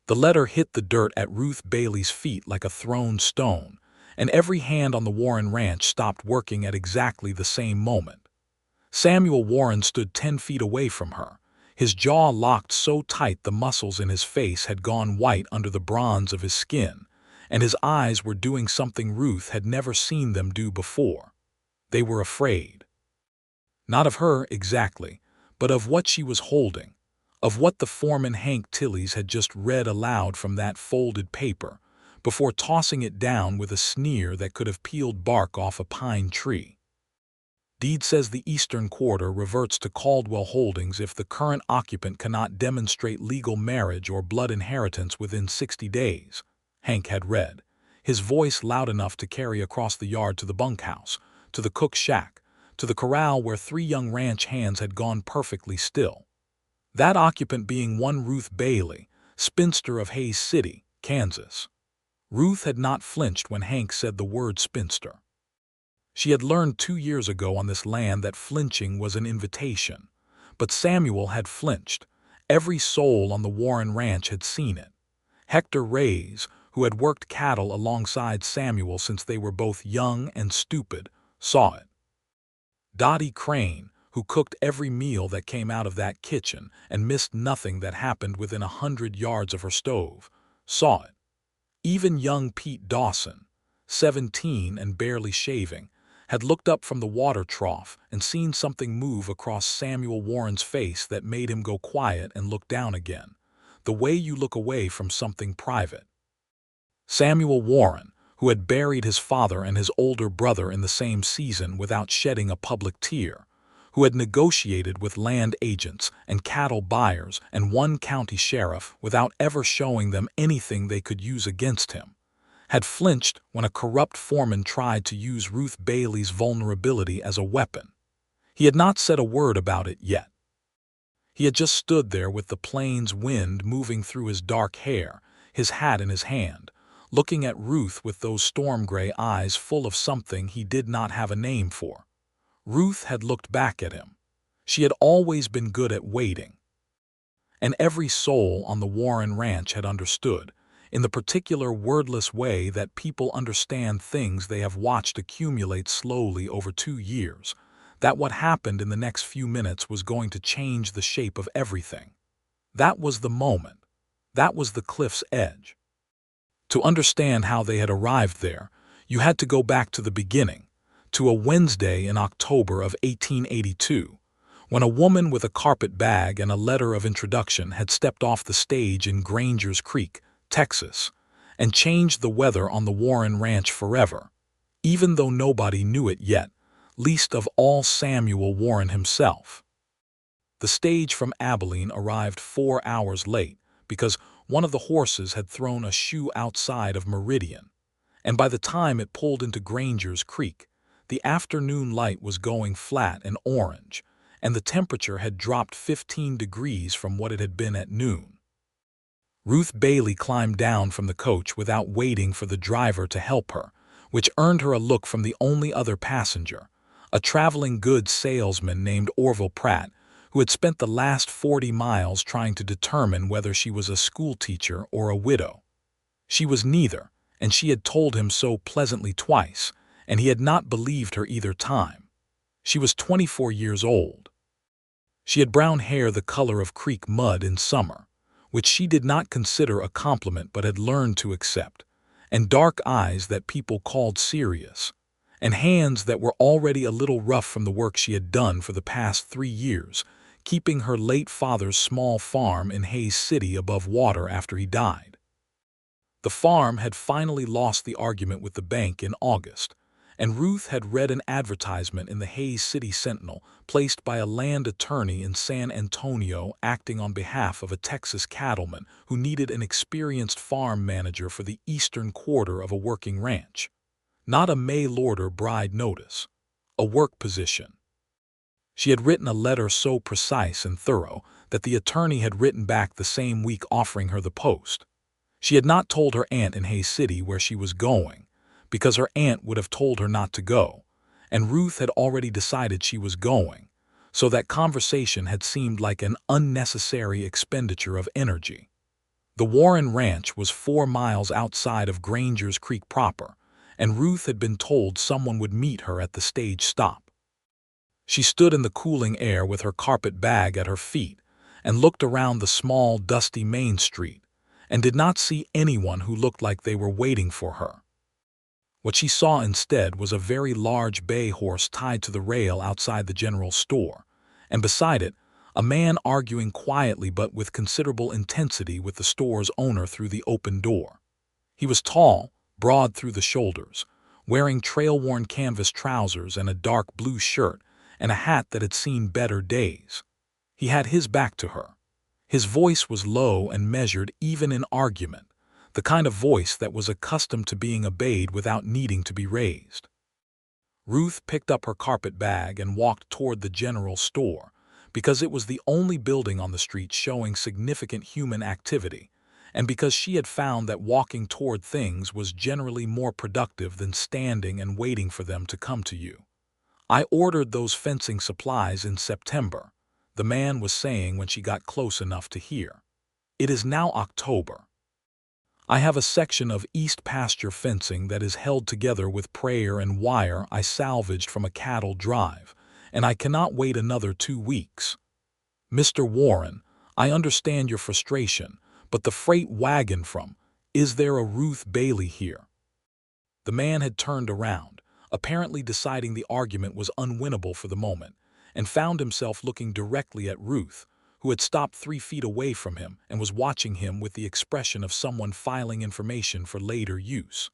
The letter hit the dirt at Ruth Bailey's feet like a thrown stone, and every hand on the Warren ranch stopped working at exactly the same moment. Samuel Warren stood 10 feet away from her, his jaw locked so tight the muscles in his face had gone white under the bronze of his skin, and his eyes were doing something Ruth had never seen them do before. They were afraid. Not of her, exactly, but of what she was holding, of what the foreman Hank Tillys had just read aloud from that folded paper, before tossing it down with a sneer that could have peeled bark off a pine tree. Deed says the Eastern Quarter reverts to Caldwell Holdings if the current occupant cannot demonstrate legal marriage or blood inheritance within 60 days, Hank had read, his voice loud enough to carry across the yard to the bunkhouse, to the cook's shack, to the corral where 3 young ranch hands had gone perfectly still. That occupant being one Ruth Bailey, spinster of Hays City, Kansas. Ruth had not flinched when Hank said the word spinster. She had learned 2 years ago on this land that flinching was an invitation. But Samuel had flinched. Every soul on the Warren ranch had seen it. Hector Reyes, who had worked cattle alongside Samuel since they were both young and stupid, saw it. Dottie Crane, who cooked every meal that came out of that kitchen and missed nothing that happened within 100 yards of her stove, saw it. Even young Pete Dawson, 17 and barely shaving, had looked up from the water trough and seen something move across Samuel Warren's face that made him go quiet and look down again, the way you look away from something private. Samuel Warren, who had buried his father and his older brother in the same season without shedding a public tear, who had negotiated with land agents and cattle buyers and one county sheriff without ever showing them anything they could use against him, had flinched when a corrupt foreman tried to use Ruth Bailey's vulnerability as a weapon. He had not said a word about it yet. He had just stood there with the plains wind moving through his dark hair, his hat in his hand, looking at Ruth with those storm-gray eyes full of something he did not have a name for. Ruth had looked back at him. She had always been good at waiting. And every soul on the Warren ranch had understood, in the particular wordless way that people understand things they have watched accumulate slowly over 2 years, that what happened in the next few minutes was going to change the shape of everything. That was the moment. That was the cliff's edge. To understand how they had arrived there, you had to go back to the beginning, to a Wednesday in October of 1882, when a woman with a carpet bag and a letter of introduction had stepped off the stage in Granger's Creek, Texas, and changed the weather on the Warren Ranch forever, even though nobody knew it yet, least of all Samuel Warren himself. The stage from Abilene arrived 4 hours late because one of the horses had thrown a shoe outside of Meridian, and by the time it pulled into Granger's Creek, the afternoon light was going flat and orange, and the temperature had dropped 15 degrees from what it had been at noon. Ruth Bailey climbed down from the coach without waiting for the driver to help her, which earned her a look from the only other passenger, a traveling goods salesman named Orville Pratt, who had spent the last 40 miles trying to determine whether she was a schoolteacher or a widow. She was neither, and she had told him so pleasantly twice, and he had not believed her either time. She was 24 years old. She had brown hair the color of creek mud in summer, which she did not consider a compliment but had learned to accept, and dark eyes that people called serious, and hands that were already a little rough from the work she had done for the past 3 years, keeping her late father's small farm in Hays City above water after he died. The farm had finally lost the argument with the bank in August, and Ruth had read an advertisement in the Hays City Sentinel placed by a land attorney in San Antonio acting on behalf of a Texas cattleman who needed an experienced farm manager for the eastern quarter of a working ranch. Not a mail-order bride notice, a work position. She had written a letter so precise and thorough that the attorney had written back the same week offering her the post. She had not told her aunt in Hays City where she was going, because her aunt would have told her not to go, and Ruth had already decided she was going, so that conversation had seemed like an unnecessary expenditure of energy. The Warren Ranch was 4 miles outside of Granger's Creek proper, and Ruth had been told someone would meet her at the stage stop. She stood in the cooling air with her carpet bag at her feet and looked around the small, dusty main street and did not see anyone who looked like they were waiting for her. What she saw instead was a very large bay horse tied to the rail outside the general store, and beside it, a man arguing quietly but with considerable intensity with the store's owner through the open door. He was tall, broad through the shoulders, wearing trail-worn canvas trousers and a dark blue shirt and a hat that had seen better days. He had his back to her. His voice was low and measured even in argument, the kind of voice that was accustomed to being obeyed without needing to be raised. Ruth picked up her carpet bag and walked toward the general store, because it was the only building on the street showing significant human activity, and because she had found that walking toward things was generally more productive than standing and waiting for them to come to you. "I ordered those fencing supplies in September," the man was saying when she got close enough to hear. "It is now October. I have a section of east pasture fencing that is held together with prayer and wire I salvaged from a cattle drive, and I cannot wait another 2 weeks. Mr. Warren, I understand your frustration, but the freight wagon from, is there a Ruth Bailey here?" The man had turned around, apparently deciding the argument was unwinnable for the moment, and found himself looking directly at Ruth, who had stopped 3 feet away from him and was watching him with the expression of someone filing information for later use.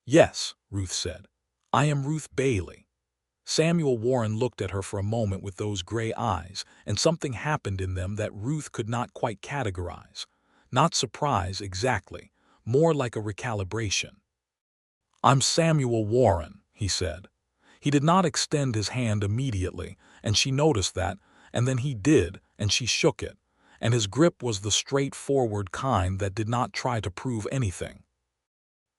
"Yes," Ruth said. "I am Ruth Bailey." Samuel Warren looked at her for a moment with those gray eyes, and something happened in them that Ruth could not quite categorize. Not surprise exactly, more like a recalibration. "I'm Samuel Warren," he said. He did not extend his hand immediately, and she noticed that, and then he did, and she shook it, and his grip was the straightforward kind that did not try to prove anything.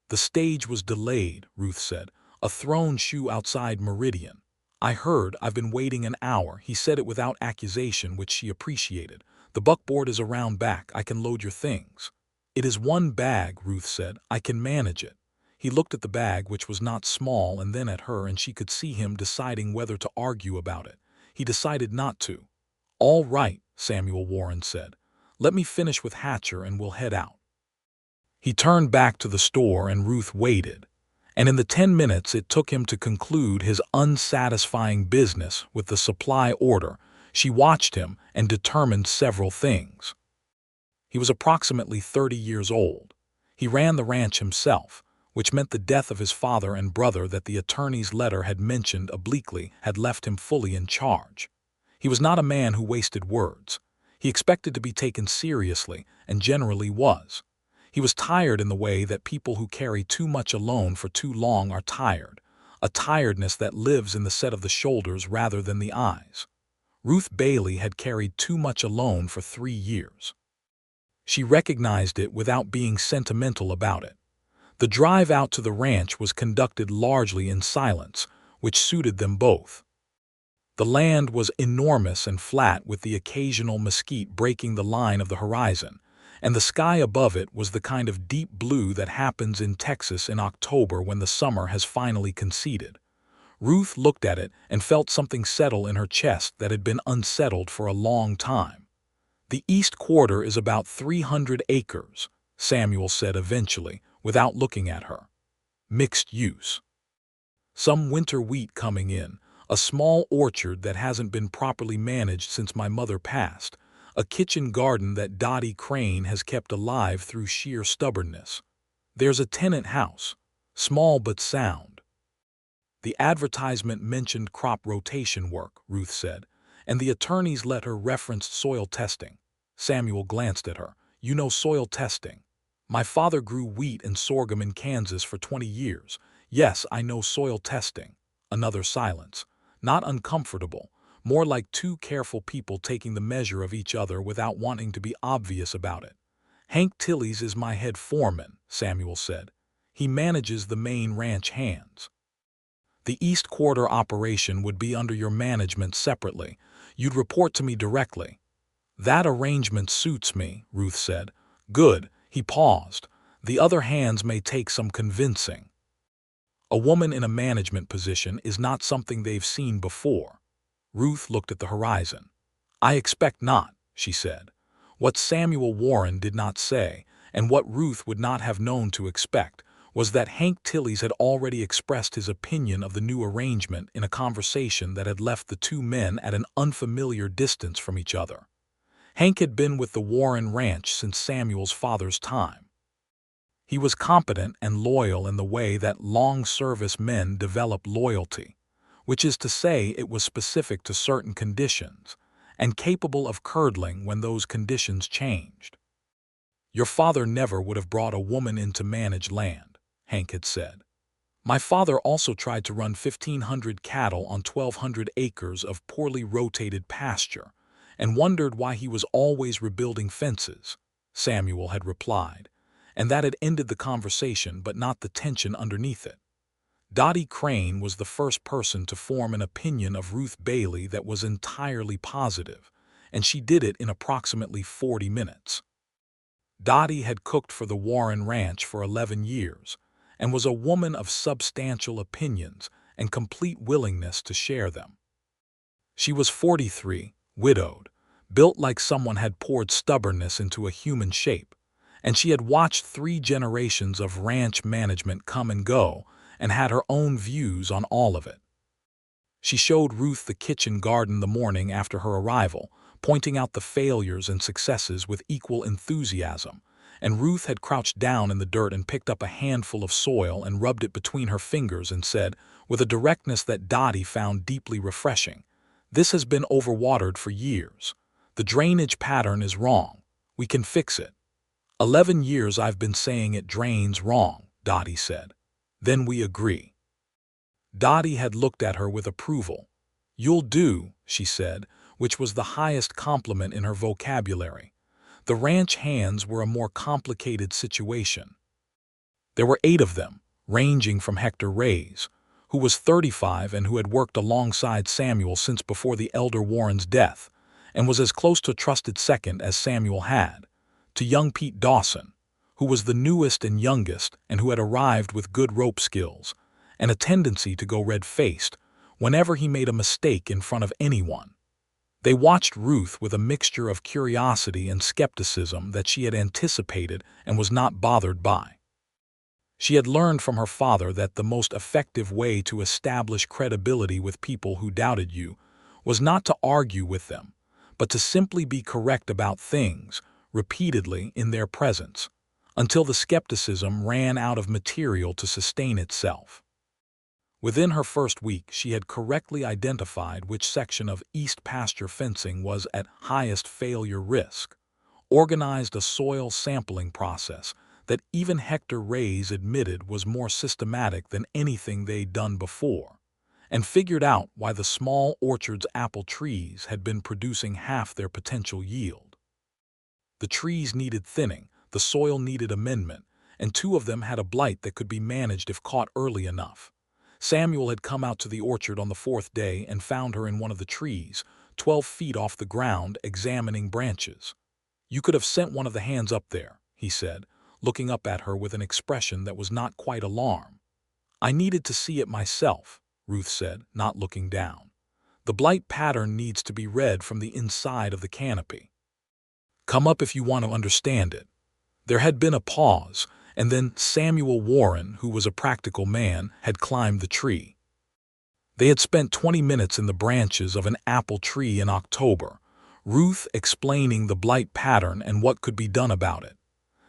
"The stage was delayed," Ruth said. "A thrown shoe outside Meridian. I heard, I've been waiting an hour." He said it without accusation, which she appreciated. "The buckboard is around back. I can load your things." "It is 1 bag," Ruth said. "I can manage it." He looked at the bag, which was not small, and then at her, and she could see him deciding whether to argue about it. He decided not to. "All right," Samuel Warren said. "Let me finish with Hatcher and we'll head out." He turned back to the store and Ruth waited, and in the 10 minutes it took him to conclude his unsatisfying business with the supply order, she watched him and determined several things. He was approximately 30 years old. He ran the ranch himself, which meant the death of his father and brother that the attorney's letter had mentioned obliquely had left him fully in charge. He was not a man who wasted words. He expected to be taken seriously, and generally was. He was tired in the way that people who carry too much alone for too long are tired, a tiredness that lives in the set of the shoulders rather than the eyes. Ruth Bailey had carried too much alone for 3 years. She recognized it without being sentimental about it. The drive out to the ranch was conducted largely in silence, which suited them both. The land was enormous and flat, with the occasional mesquite breaking the line of the horizon, and the sky above it was the kind of deep blue that happens in Texas in October when the summer has finally conceded. Ruth looked at it and felt something settle in her chest that had been unsettled for a long time. "The East Quarter is about 300 acres, Samuel said eventually, without looking at her. "Mixed use. Some winter wheat coming in, a small orchard that hasn't been properly managed since my mother passed, a kitchen garden that Dottie Crane has kept alive through sheer stubbornness. There's a tenant house, small but sound." "The advertisement mentioned crop rotation work," Ruth said, "and the attorney's letter referenced soil testing." Samuel glanced at her. "You know soil testing?" "My father grew wheat and sorghum in Kansas for 20 years. Yes, I know soil testing." Another silence. Not uncomfortable, more like 2 careful people taking the measure of each other without wanting to be obvious about it. "Hank Tilley's is my head foreman," Samuel said. "He manages the main ranch hands. The East Quarter operation would be under your management separately. You'd report to me directly." "That arrangement suits me," Ruth said. "Good. He paused. The other hands may take some convincing. A woman in a management position is not something they've seen before. Ruth looked at the horizon. I expect not, she said. What Samuel Warren did not say, and what Ruth would not have known to expect, was that Hank Tillies had already expressed his opinion of the new arrangement in a conversation that had left the two men at an unfamiliar distance from each other. Hank had been with the Warren Ranch since Samuel's father's time. He was competent and loyal in the way that long-service men develop loyalty, which is to say it was specific to certain conditions, and capable of curdling when those conditions changed. Your father never would have brought a woman in to manage land, Hank had said. My father also tried to run 1,500 cattle on 1,200 acres of poorly rotated pasture, and wondered why he was always rebuilding fences, Samuel had replied, and that had ended the conversation but not the tension underneath it. Dottie Crane was the first person to form an opinion of Ruth Bailey that was entirely positive, and she did it in approximately 40 minutes. Dottie had cooked for the Warren Ranch for 11 years, and was a woman of substantial opinions and complete willingness to share them. She was 43, widowed, built like someone had poured stubbornness into a human shape, and she had watched 3 generations of ranch management come and go and had her own views on all of it. She showed Ruth the kitchen garden the morning after her arrival, pointing out the failures and successes with equal enthusiasm, and Ruth had crouched down in the dirt and picked up a handful of soil and rubbed it between her fingers and said, with a directness that Dottie found deeply refreshing, "This has been overwatered for years. The drainage pattern is wrong. We can fix it." 11 years I've been saying it drains wrong, Dottie said. Then we agree. Dottie had looked at her with approval. You'll do, she said, which was the highest compliment in her vocabulary. The ranch hands were a more complicated situation. There were 8 of them, ranging from Hector Reyes, who was 35 and who had worked alongside Samuel since before the elder Warren's death, and was as close to a trusted second as Samuel had, to young Pete Dawson, who was the newest and youngest and who had arrived with good rope skills and a tendency to go red-faced whenever he made a mistake in front of anyone. They watched Ruth with a mixture of curiosity and skepticism that she had anticipated and was not bothered by. She had learned from her father that the most effective way to establish credibility with people who doubted you was not to argue with them, but to simply be correct about things, repeatedly in their presence, until the skepticism ran out of material to sustain itself. Within her first week, she had correctly identified which section of east pasture fencing was at highest failure risk, organized a soil sampling process that even Hector Reyes admitted was more systematic than anything they'd done before, and figured out why the small orchard's apple trees had been producing half their potential yield. The trees needed thinning, the soil needed amendment, and 2 of them had a blight that could be managed if caught early enough. Samuel had come out to the orchard on the 4th day and found her in one of the trees, 12 feet off the ground, examining branches. You could have sent one of the hands up there, he said, looking up at her with an expression that was not quite alarm. I needed to see it myself, Ruth said, not looking down. The blight pattern needs to be read from the inside of the canopy. Come up if you want to understand it. There had been a pause, and then Samuel Warren, who was a practical man, had climbed the tree. They had spent 20 minutes in the branches of an apple tree in October, Ruth explaining the blight pattern and what could be done about it.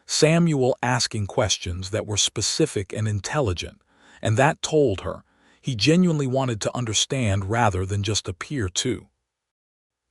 Samuel asking questions that were specific and intelligent, and that told her he genuinely wanted to understand rather than just appear to.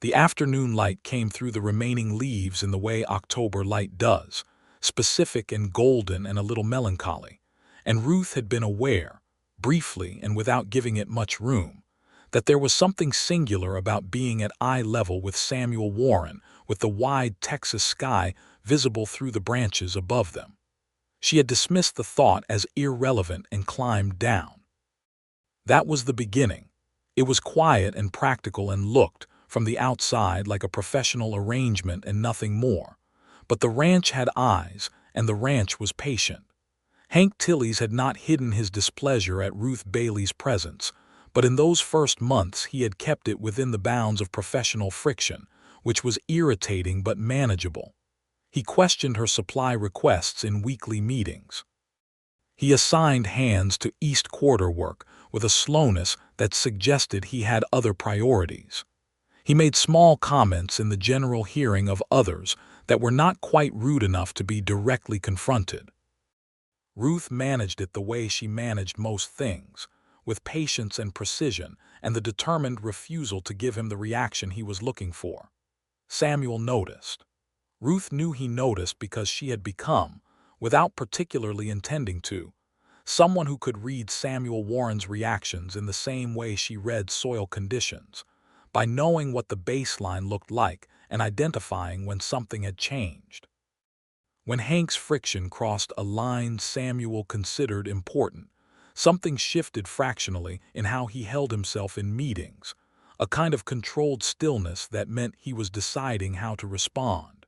The afternoon light came through the remaining leaves in the way October light does, specific and golden and a little melancholy, and Ruth had been aware, briefly and without giving it much room, that there was something singular about being at eye level with Samuel Warren, with the wide Texas sky visible through the branches above them. She had dismissed the thought as irrelevant and climbed down. That was the beginning. It was quiet and practical and looked, from the outside, like a professional arrangement and nothing more. But the ranch had eyes, and the ranch was patient. Hank Tillies had not hidden his displeasure at Ruth Bailey's presence, but in those first months he had kept it within the bounds of professional friction, which was irritating but manageable. He questioned her supply requests in weekly meetings. He assigned hands to East Quarter work with a slowness that suggested he had other priorities. He made small comments in the general hearing of others that were not quite rude enough to be directly confronted. Ruth managed it the way she managed most things, with patience and precision and the determined refusal to give him the reaction he was looking for. Samuel noticed. Ruth knew he noticed because she had become, without particularly intending to, someone who could read Samuel Warren's reactions in the same way she read soil conditions, by knowing what the baseline looked like and identifying when something had changed. When Hank's friction crossed a line Samuel considered important, something shifted fractionally in how he held himself in meetings, a kind of controlled stillness that meant he was deciding how to respond.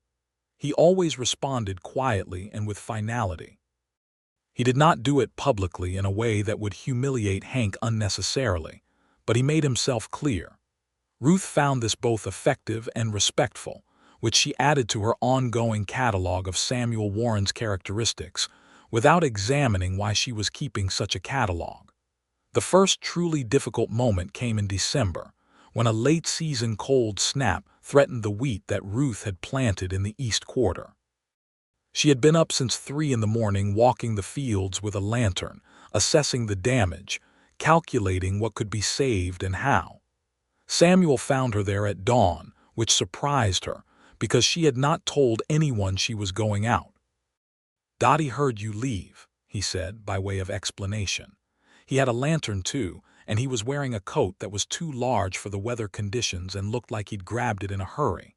He always responded quietly and with finality. He did not do it publicly in a way that would humiliate Hank unnecessarily, but he made himself clear. Ruth found this both effective and respectful, which she added to her ongoing catalog of Samuel Warren's characteristics, without examining why she was keeping such a catalog. The first truly difficult moment came in December, when a late-season cold snap threatened the wheat that Ruth had planted in the East Quarter. She had been up since 3 in the morning walking the fields with a lantern, assessing the damage, calculating what could be saved and how. Samuel found her there at dawn, which surprised her, because she had not told anyone she was going out. "Dottie heard you leave," he said, by way of explanation. He had a lantern too, and he was wearing a coat that was too large for the weather conditions and looked like he'd grabbed it in a hurry.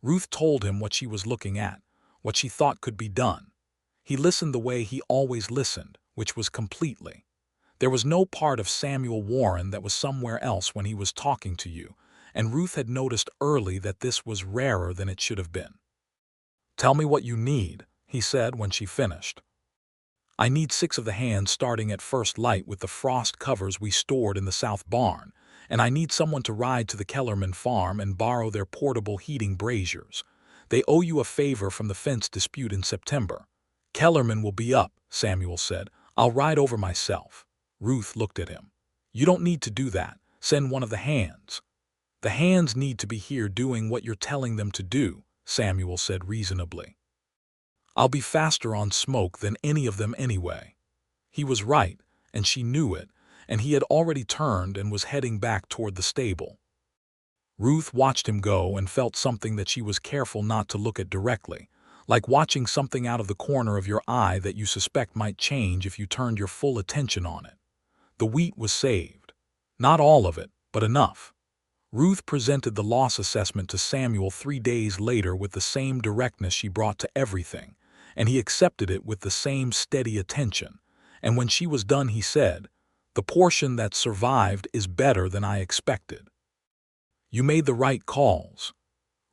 Ruth told him what she was looking at, what she thought could be done. He listened the way he always listened, which was completely. There was no part of Samuel Warren that was somewhere else when he was talking to you, and Ruth had noticed early that this was rarer than it should have been. "Tell me what you need," he said when she finished. "I need 6 of the hands starting at first light with the frost covers we stored in the south barn, and I need someone to ride to the Kellerman farm and borrow their portable heating braziers. They owe you a favor from the fence dispute in September." "Kellerman will be up," Samuel said. "I'll ride over myself." Ruth looked at him. "You don't need to do that. Send one of the hands." "The hands need to be here doing what you're telling them to do," Samuel said reasonably. "I'll be faster on smoke than any of them anyway." He was right, and she knew it, and he had already turned and was heading back toward the stable. Ruth watched him go and felt something that she was careful not to look at directly, like watching something out of the corner of your eye that you suspect might change if you turned your full attention on it. The wheat was saved. Not all of it, but enough. Ruth presented the loss assessment to Samuel 3 days later with the same directness she brought to everything, and he accepted it with the same steady attention. And when she was done, he said, "The portion that survived is better than I expected." "You made the right calls."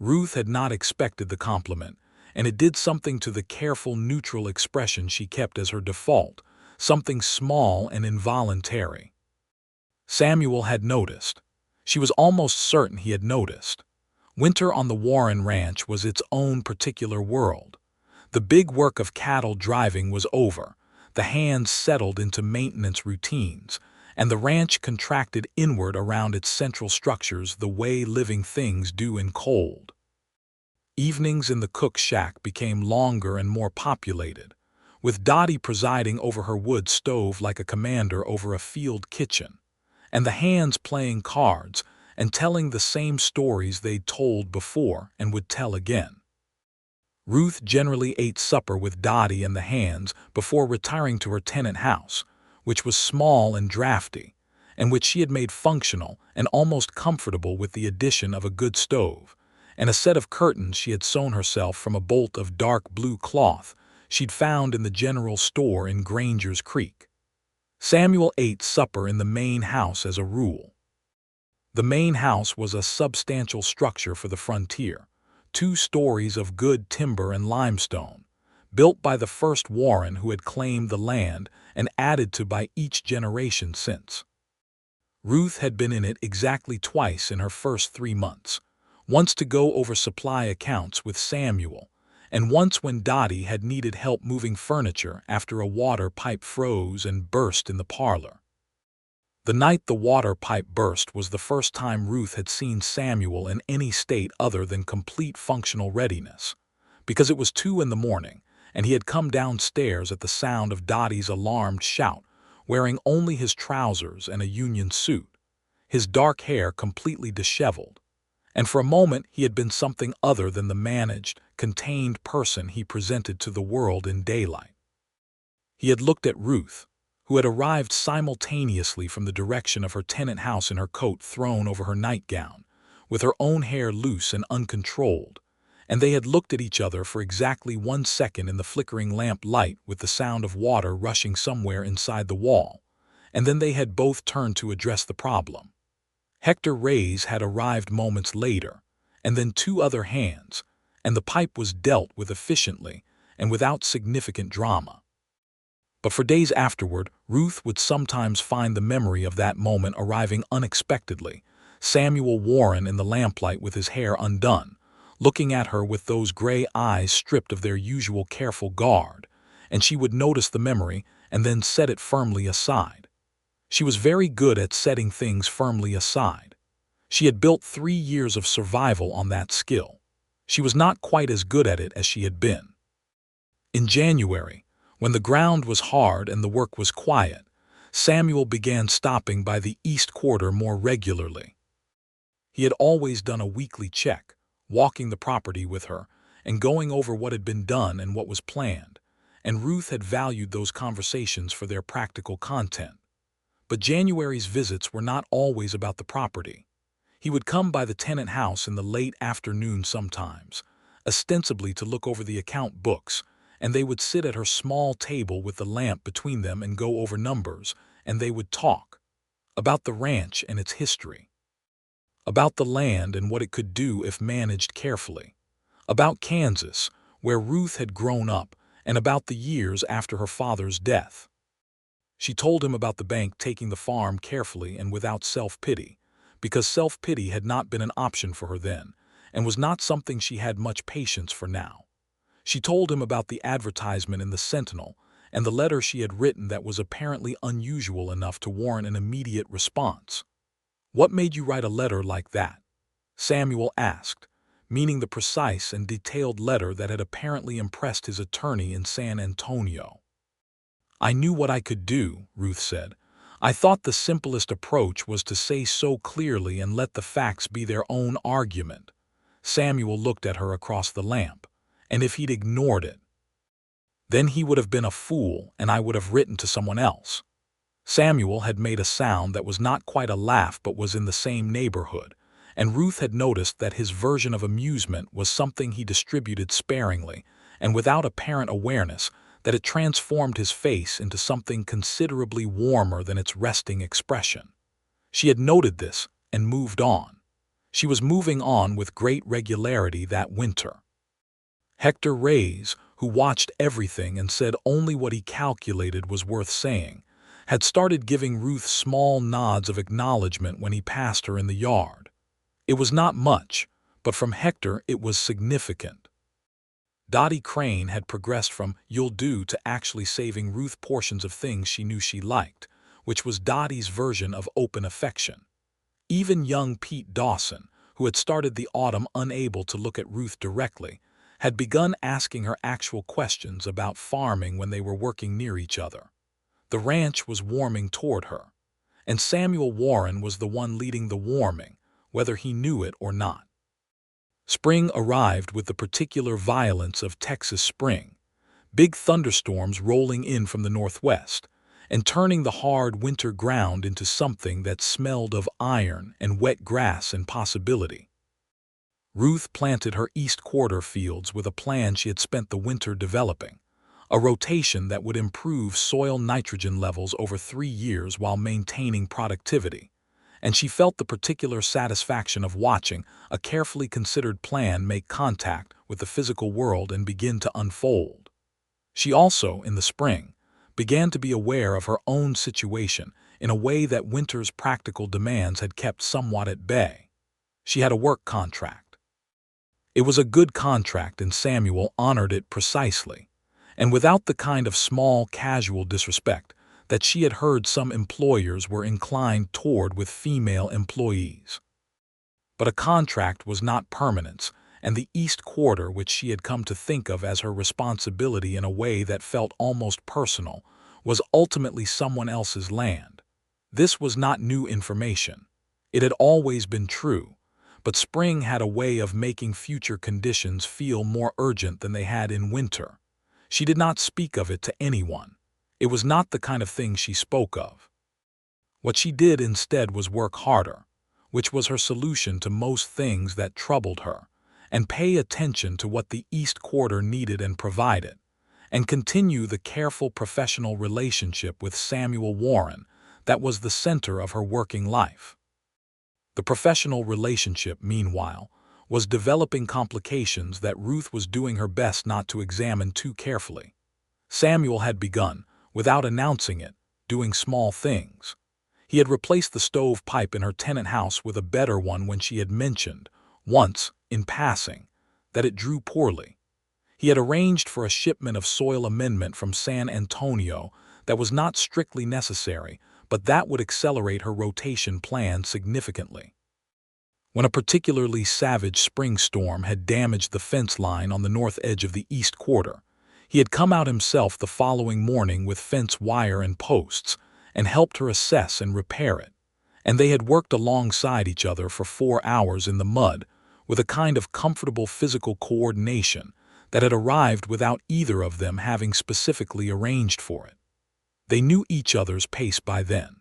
Ruth had not expected the compliment, and it did something to the careful, neutral expression she kept as her default, something small and involuntary. Samuel had noticed. She was almost certain he had noticed. Winter on the Warren Ranch was its own particular world. The big work of cattle driving was over, the hands settled into maintenance routines, and the ranch contracted inward around its central structures the way living things do in cold. Evenings in the cook shack became longer and more populated, with Dottie presiding over her wood stove like a commander over a field kitchen, and the hands playing cards and telling the same stories they'd told before and would tell again. Ruth generally ate supper with Dottie and the hands before retiring to her tenant house, which was small and drafty, and which she had made functional and almost comfortable with the addition of a good stove, and a set of curtains she had sewn herself from a bolt of dark blue cloth she'd found in the general store in Granger's Creek. Samuel ate supper in the main house as a rule. The main house was a substantial structure for the frontier, 2 stories of good timber and limestone, built by the first Warren who had claimed the land and added to by each generation since. Ruth had been in it exactly twice in her first 3 months, once to go over supply accounts with Samuel, and once when Dottie had needed help moving furniture after a water pipe froze and burst in the parlor. The night the water pipe burst was the first time Ruth had seen Samuel in any state other than complete functional readiness, because it was 2 in the morning, and he had come downstairs at the sound of Dottie's alarmed shout, wearing only his trousers and a union suit, his dark hair completely disheveled. And for a moment he had been something other than the managed, contained person he presented to the world in daylight. He had looked at Ruth, who had arrived simultaneously from the direction of her tenant house in her coat thrown over her nightgown, with her own hair loose and uncontrolled, and they had looked at each other for exactly 1 second in the flickering lamp light with the sound of water rushing somewhere inside the wall, and then they had both turned to address the problem. Hector Reyes had arrived moments later, and then 2 other hands, and the pipe was dealt with efficiently and without significant drama. But for days afterward, Ruth would sometimes find the memory of that moment arriving unexpectedly, Samuel Warren in the lamplight with his hair undone, looking at her with those gray eyes stripped of their usual careful guard, and she would notice the memory and then set it firmly aside. She was very good at setting things firmly aside. She had built 3 years of survival on that skill. She was not quite as good at it as she had been. In January, when the ground was hard and the work was quiet, Samuel began stopping by the East Quarter more regularly. He had always done a weekly check, walking the property with her and going over what had been done and what was planned, and Ruth had valued those conversations for their practical content. But January's visits were not always about the property. He would come by the tenant house in the late afternoon sometimes, ostensibly to look over the account books, and they would sit at her small table with the lamp between them and go over numbers, and they would talk about the ranch and its history, about the land and what it could do if managed carefully, about Kansas, where Ruth had grown up, and about the years after her father's death. She told him about the bank taking the farm carefully and without self-pity, because self-pity had not been an option for her then, and was not something she had much patience for now. She told him about the advertisement in the Sentinel and the letter she had written that was apparently unusual enough to warrant an immediate response. "What made you write a letter like that?" Samuel asked, meaning the precise and detailed letter that had apparently impressed his attorney in San Antonio. "I knew what I could do," Ruth said. "I thought the simplest approach was to say so clearly and let the facts be their own argument." Samuel looked at her across the lamp. "And if he'd ignored it, then he would have been a fool and I would have written to someone else." Samuel had made a sound that was not quite a laugh but was in the same neighborhood, and Ruth had noticed that his version of amusement was something he distributed sparingly and without apparent awareness, that it transformed his face into something considerably warmer than its resting expression. She had noted this and moved on. She was moving on with great regularity that winter. Hector Reyes, who watched everything and said only what he calculated was worth saying, had started giving Ruth small nods of acknowledgement when he passed her in the yard. It was not much, but from Hector it was significant. Dottie Crane had progressed from "you'll do" to actually saving Ruth portions of things she knew she liked, which was Dottie's version of open affection. Even young Pete Dawson, who had started the autumn unable to look at Ruth directly, had begun asking her actual questions about farming when they were working near each other. The ranch was warming toward her, and Samuel Warren was the one leading the warming, whether he knew it or not. Spring arrived with the particular violence of Texas spring, big thunderstorms rolling in from the northwest and turning the hard winter ground into something that smelled of iron and wet grass and possibility. Ruth planted her East Quarter fields with a plan she had spent the winter developing, a rotation that would improve soil nitrogen levels over 3 years while maintaining productivity, and she felt the particular satisfaction of watching a carefully considered plan make contact with the physical world and begin to unfold. She also, in the spring, began to be aware of her own situation in a way that winter's practical demands had kept somewhat at bay. She had a work contract. It was a good contract, and Samuel honored it precisely, and without the kind of small, casual disrespect that she had heard some employers were inclined toward with female employees. But a contract was not permanence, and the East Quarter, which she had come to think of as her responsibility in a way that felt almost personal, was ultimately someone else's land. This was not new information. It had always been true, but spring had a way of making future conditions feel more urgent than they had in winter. She did not speak of it to anyone. It was not the kind of thing she spoke of. What she did instead was work harder, which was her solution to most things that troubled her, and pay attention to what the East Quarter needed and provided, and continue the careful professional relationship with Samuel Warren that was the center of her working life. The professional relationship, meanwhile, was developing complications that Ruth was doing her best not to examine too carefully. Samuel had begun, without announcing it, doing small things. He had replaced the stove pipe in her tenant house with a better one when she had mentioned, once, in passing, that it drew poorly. He had arranged for a shipment of soil amendment from San Antonio that was not strictly necessary, but that would accelerate her rotation plan significantly. When a particularly savage spring storm had damaged the fence line on the north edge of the East Quarter, he had come out himself the following morning with fence wire and posts and helped her assess and repair it, and they had worked alongside each other for 4 hours in the mud with a kind of comfortable physical coordination that had arrived without either of them having specifically arranged for it. They knew each other's pace by then.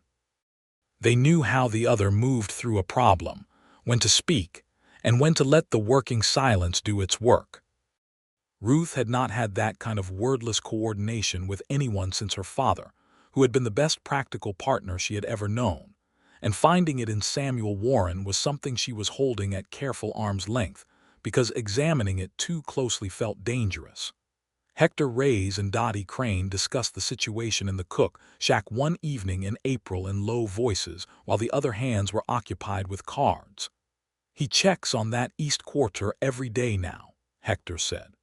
They knew how the other moved through a problem, when to speak, and when to let the working silence do its work. Ruth had not had that kind of wordless coordination with anyone since her father, who had been the best practical partner she had ever known, and finding it in Samuel Warren was something she was holding at careful arm's length, because examining it too closely felt dangerous. Hector Reyes and Dottie Crane discussed the situation in the cook shack one evening in April in low voices while the other hands were occupied with cards. "He checks on that East Quarter every day now," Hector said.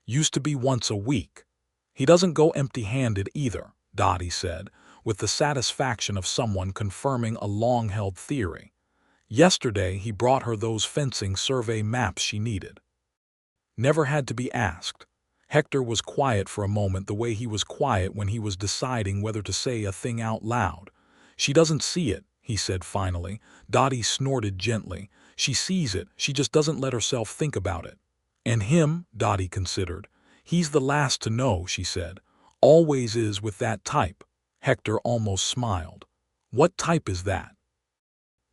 "Used to be once a week. He doesn't go empty-handed either," Dottie said, with the satisfaction of someone confirming a long-held theory. "Yesterday he brought her those fencing survey maps she needed." Never had to be asked. Hector was quiet for a moment, the way he was quiet when he was deciding whether to say a thing out loud. "She doesn't see it," he said finally. Dottie snorted gently. "She sees it, she just doesn't let herself think about it." "And him," Dottie considered. "He's the last to know," she said. "Always is with that type." Hector almost smiled. "What type is that?"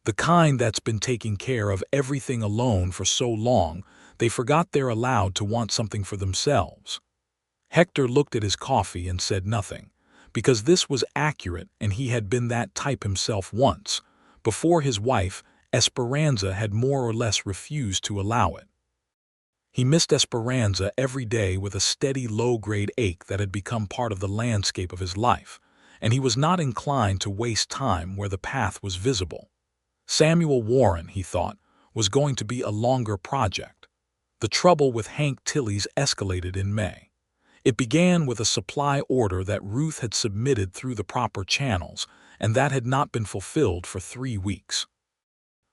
"The kind that's been taking care of everything alone for so long, they forgot they're allowed to want something for themselves." Hector looked at his coffee and said nothing, because this was accurate and he had been that type himself once, before his wife, Esperanza, had more or less refused to allow it. He missed Esperanza every day with a steady low-grade ache that had become part of the landscape of his life, and he was not inclined to waste time where the path was visible. Samuel Warren, he thought, was going to be a longer project. The trouble with Hank Tilley's escalated in May. It began with a supply order that Ruth had submitted through the proper channels, and that had not been fulfilled for 3 weeks.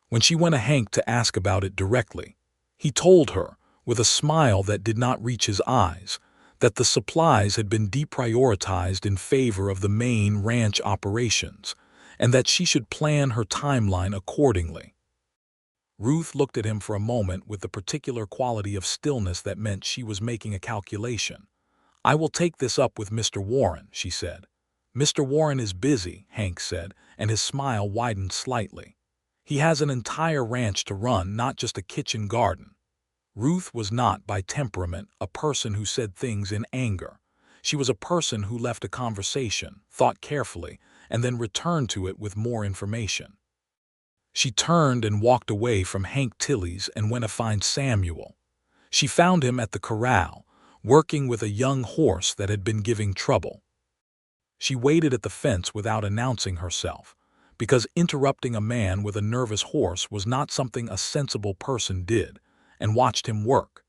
When she went to Hank to ask about it directly, he told her, with a smile that did not reach his eyes, that the supplies had been deprioritized in favor of the main ranch operations, and that she should plan her timeline accordingly. Ruth looked at him for a moment with the particular quality of stillness that meant she was making a calculation. "I will take this up with Mr. Warren," she said. "Mr. Warren is busy," Hank said, and his smile widened slightly. "He has an entire ranch to run, not just a kitchen garden." Ruth was not, by temperament, a person who said things in anger. She was a person who left a conversation, thought carefully, and then returned to it with more information. She turned and walked away from Hank Tilley's and went to find Samuel. She found him at the corral, working with a young horse that had been giving trouble. She waited at the fence without announcing herself, because interrupting a man with a nervous horse was not something a sensible person did, and watched him work.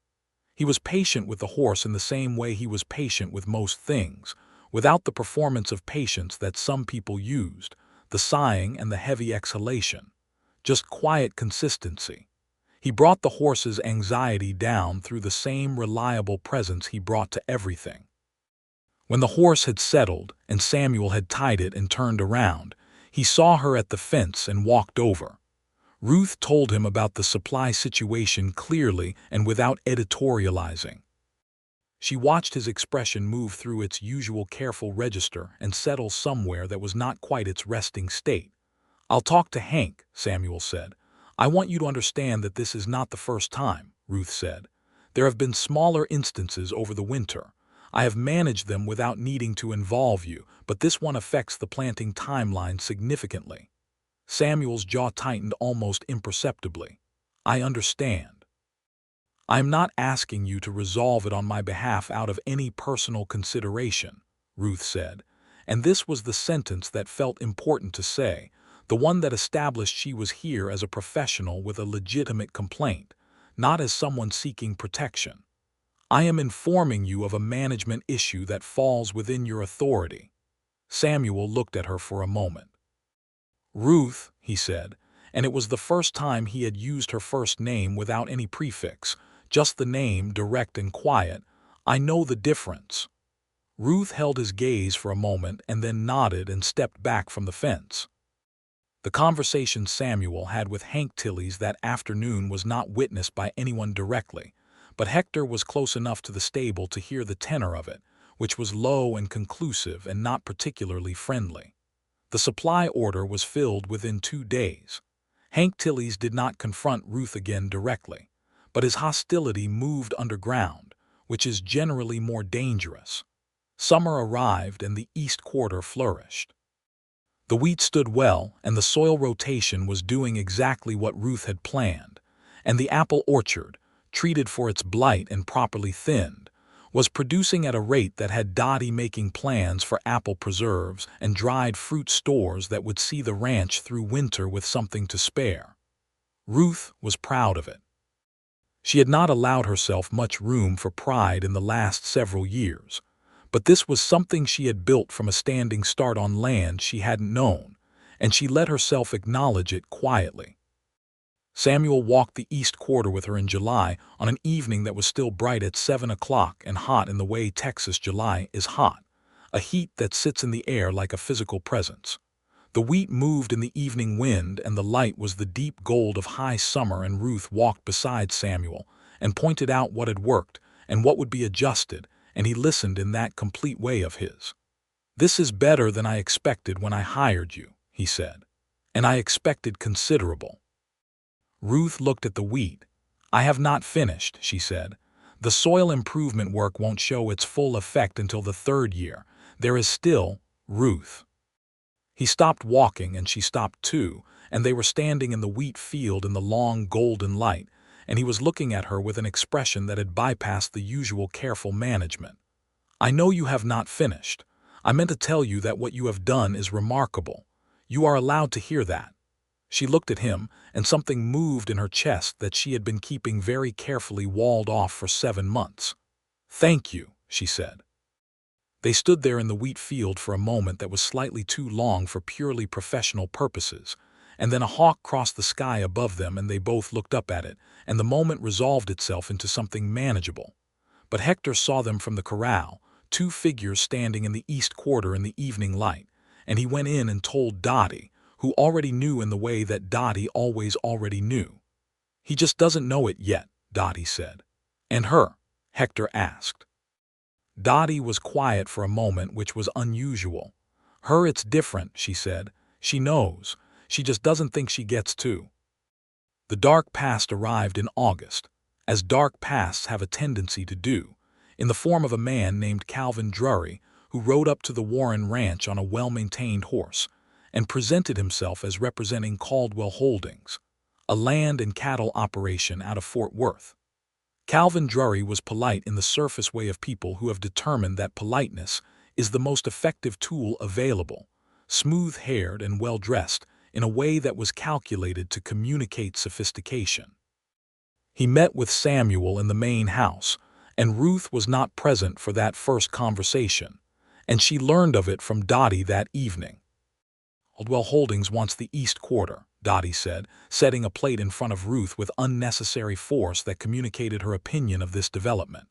He was patient with the horse in the same way he was patient with most things, without the performance of patience that some people used, the sighing and the heavy exhalation. Just quiet consistency. He brought the horse's anxiety down through the same reliable presence he brought to everything. When the horse had settled and Samuel had tied it and turned around, he saw her at the fence and walked over. Ruth told him about the supply situation clearly and without editorializing. She watched his expression move through its usual careful register and settle somewhere that was not quite its resting state. "I'll talk to Hank," Samuel said. "I want you to understand that this is not the first time," Ruth said. "There have been smaller instances over the winter. I have managed them without needing to involve you, but this one affects the planting timeline significantly." Samuel's jaw tightened almost imperceptibly. "I understand. I am not asking you to resolve it on my behalf out of any personal consideration," Ruth said, and this was the sentence that felt important to say, the one that established she was here as a professional with a legitimate complaint, not as someone seeking protection. "I am informing you of a management issue that falls within your authority." Samuel looked at her for a moment. "Ruth," he said, and it was the first time he had used her first name without any prefix, just the name, direct and quiet. "I know the difference." Ruth held his gaze for a moment and then nodded and stepped back from the fence. The conversation Samuel had with Hank Tillys that afternoon was not witnessed by anyone directly, but Hector was close enough to the stable to hear the tenor of it, which was low and conclusive and not particularly friendly. The supply order was filled within 2 days. Hank Tillys did not confront Ruth again directly, but his hostility moved underground, which is generally more dangerous. Summer arrived and the East Quarter flourished. The wheat stood well and the soil rotation was doing exactly what Ruth had planned, and the apple orchard, treated for its blight and properly thinned, was producing at a rate that had Dottie making plans for apple preserves and dried fruit stores that would see the ranch through winter with something to spare. Ruth was proud of it. She had not allowed herself much room for pride in the last several years, but this was something she had built from a standing start on land she hadn't known, and she let herself acknowledge it quietly. Samuel walked the East Quarter with her in July on an evening that was still bright at 7 o'clock and hot in the way Texas July is hot, a heat that sits in the air like a physical presence. The wheat moved in the evening wind and the light was the deep gold of high summer, and Ruth walked beside Samuel and pointed out what had worked and what would be adjusted, and he listened in that complete way of his. "This is better than I expected when I hired you," he said, "and I expected considerable." Ruth looked at the wheat. "I have not finished," she said. "The soil improvement work won't show its full effect until the 3rd year. There is still, Ruth." He stopped walking and she stopped too, and they were standing in the wheat field in the long golden light, and he was looking at her with an expression that had bypassed the usual careful management. "I know you have not finished. I meant to tell you that what you have done is remarkable. You are allowed to hear that." She looked at him, and something moved in her chest that she had been keeping very carefully walled off for 7 months. "Thank you," she said. They stood there in the wheat field for a moment that was slightly too long for purely professional purposes, and then a hawk crossed the sky above them and they both looked up at it, and the moment resolved itself into something manageable. But Hector saw them from the corral, 2 figures standing in the East Quarter in the evening light, and he went in and told Dottie, who already knew in the way that Dottie always already knew. "He just doesn't know it yet," Dottie said. "And her?" Hector asked. Dottie was quiet for a moment, which was unusual. "Her it's different," she said. "She knows. She just doesn't think she gets to." The dark past arrived in August, as dark pasts have a tendency to do, in the form of a man named Calvin Drury, who rode up to the Warren Ranch on a well-maintained horse, and presented himself as representing Caldwell Holdings, a land and cattle operation out of Fort Worth. Calvin Drury was polite in the surface way of people who have determined that politeness is the most effective tool available, smooth-haired and well-dressed, in a way that was calculated to communicate sophistication. He met with Samuel in the main house, and Ruth was not present for that first conversation, and she learned of it from Dottie that evening. "Caldwell Holdings wants the East Quarter," Dottie said, setting a plate in front of Ruth with unnecessary force that communicated her opinion of this development.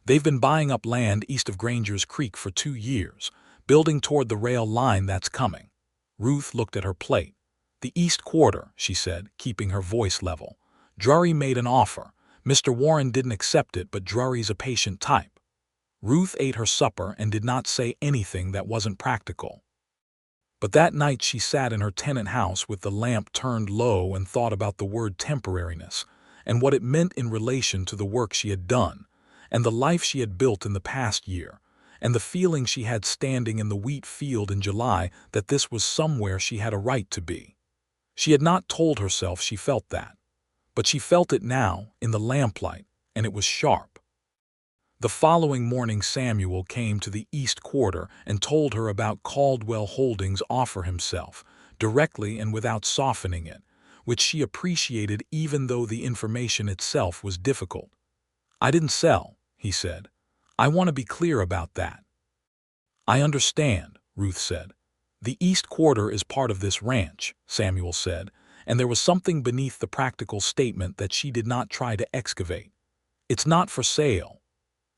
"They've been buying up land east of Granger's Creek for 2 years, building toward the rail line that's coming." Ruth looked at her plate. "The East Quarter," she said, keeping her voice level. "Drury made an offer. Mr. Warren didn't accept it, but Drury's a patient type." Ruth ate her supper and did not say anything that wasn't practical. But that night she sat in her tenant house with the lamp turned low and thought about the word temporariness and what it meant in relation to the work she had done, and the life she had built in the past year, and the feeling she had standing in the wheat field in July that this was somewhere she had a right to be. She had not told herself she felt that, but she felt it now in the lamplight, and it was sharp. The following morning Samuel came to the East Quarter and told her about Caldwell Holdings' offer himself, directly and without softening it, which she appreciated even though the information itself was difficult. "I didn't sell," he said. "I want to be clear about that." "I understand," Ruth said. "The East Quarter is part of this ranch," Samuel said, and there was something beneath the practical statement that she did not try to excavate. "It's not for sale."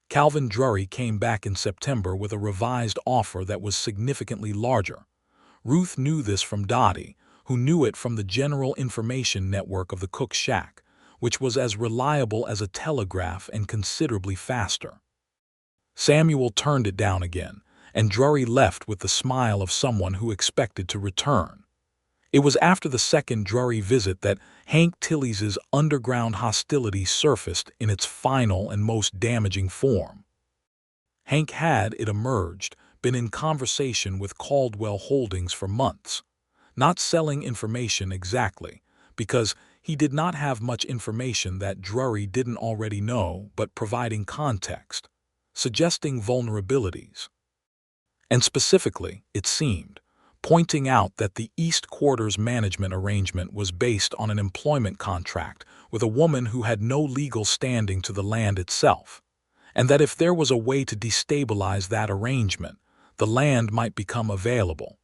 Calvin Drury came back in September with a revised offer that was significantly larger. Ruth knew this from Dottie, who knew it from the general information network of the cook shack, which was as reliable as a telegraph and considerably faster. Samuel turned it down again, and Drury left with the smile of someone who expected to return. It was after the second Drury visit that Hank Tilley's underground hostility surfaced in its final and most damaging form. Hank had, it emerged, been in conversation with Caldwell Holdings for months, not selling information exactly, because he did not have much information that Drury didn't already know, but providing context, suggesting vulnerabilities. And specifically, it seemed, pointing out that the East Quarter's management arrangement was based on an employment contract with a woman who had no legal standing to the land itself, and that if there was a way to destabilize that arrangement, the land might become available.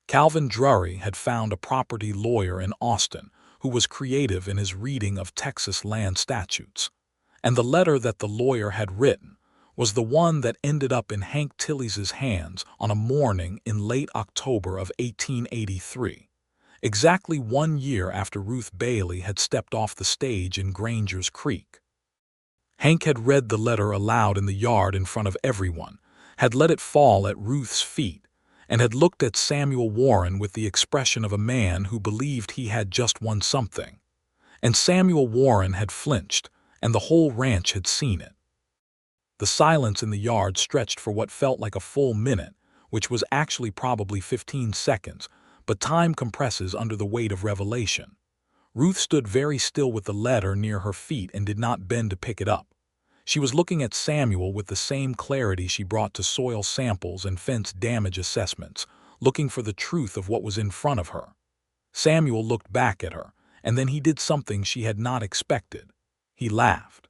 Calvin Drury had found a property lawyer in Austin who was creative in his reading of Texas land statutes, and the letter that the lawyer had written was the one that ended up in Hank Tilley's hands on a morning in late October of 1883, exactly 1 year after Ruth Bailey had stepped off the stage in Granger's Creek. Hank had read the letter aloud in the yard in front of everyone, had let it fall at Ruth's feet, and had looked at Samuel Warren with the expression of a man who believed he had just won something. And Samuel Warren had flinched, and the whole ranch had seen it. The silence in the yard stretched for what felt like a full minute, which was actually probably 15 seconds, but time compresses under the weight of revelation. Ruth stood very still with the letter near her feet and did not bend to pick it up. She was looking at Samuel with the same clarity she brought to soil samples and fence damage assessments, looking for the truth of what was in front of her. Samuel looked back at her, and then he did something she had not expected. He laughed.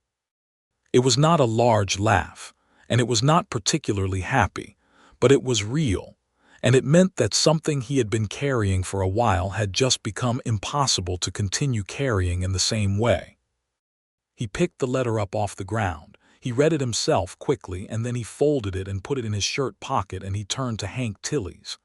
It was not a large laugh, and it was not particularly happy, but it was real, and it meant that something he had been carrying for a while had just become impossible to continue carrying in the same way. He picked the letter up off the ground. He read it himself quickly, and then he folded it and put it in his shirt pocket, and he turned to Hank Tilley's.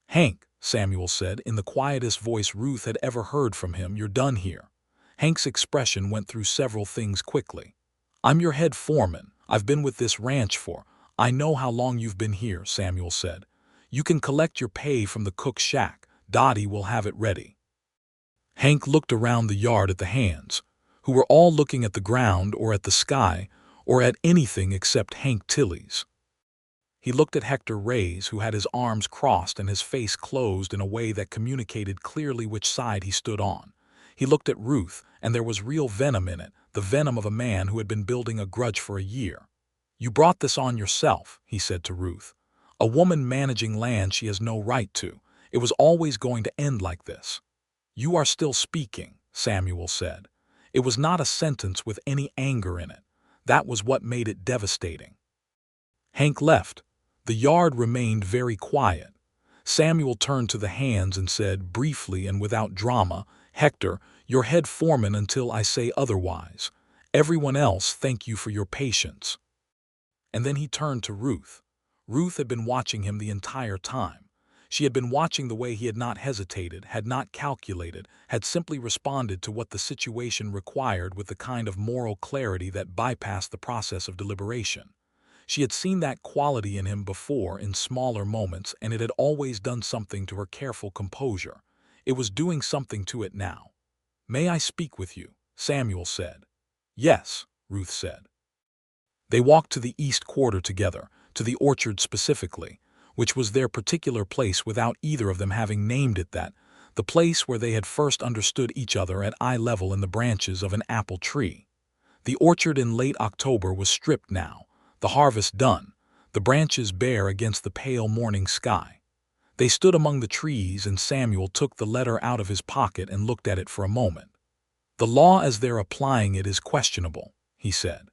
"Hank," Samuel said, in the quietest voice Ruth had ever heard from him, "you're done here." Hank's expression went through several things quickly. "I'm your head foreman. I've been with this ranch for— I know how long you've been here," Samuel said. "You can collect your pay from the cook shack. Dottie will have it ready." Hank looked around the yard at the hands, who were all looking at the ground or at the sky or at anything except Hank Tilley's. He looked at Hector Reyes, who had his arms crossed and his face closed in a way that communicated clearly which side he stood on. He looked at Ruth, and there was real venom in it, the venom of a man who had been building a grudge for a year. "You brought this on yourself," he said to Ruth. "A woman managing land she has no right to. It was always going to end like this." "You are still speaking," Samuel said. It was not a sentence with any anger in it. That was what made it devastating. Hank left. The yard remained very quiet. Samuel turned to the hands and said, briefly and without drama, "Hector, you're head foreman until I say otherwise. Everyone else, thank you for your patience." And then he turned to Ruth. Ruth had been watching him the entire time. She had been watching the way he had not hesitated, had not calculated, had simply responded to what the situation required with the kind of moral clarity that bypassed the process of deliberation. She had seen that quality in him before in smaller moments, and it had always done something to her careful composure. It was doing something to it now. "May I speak with you?" Samuel said. "Yes," Ruth said. They walked to the east quarter together, to the orchard specifically, which was their particular place without either of them having named it that, the place where they had first understood each other at eye level in the branches of an apple tree. The orchard in late October was stripped now, the harvest done, the branches bare against the pale morning sky. They stood among the trees, and Samuel took the letter out of his pocket and looked at it for a moment. "The law as they're applying it is questionable," he said.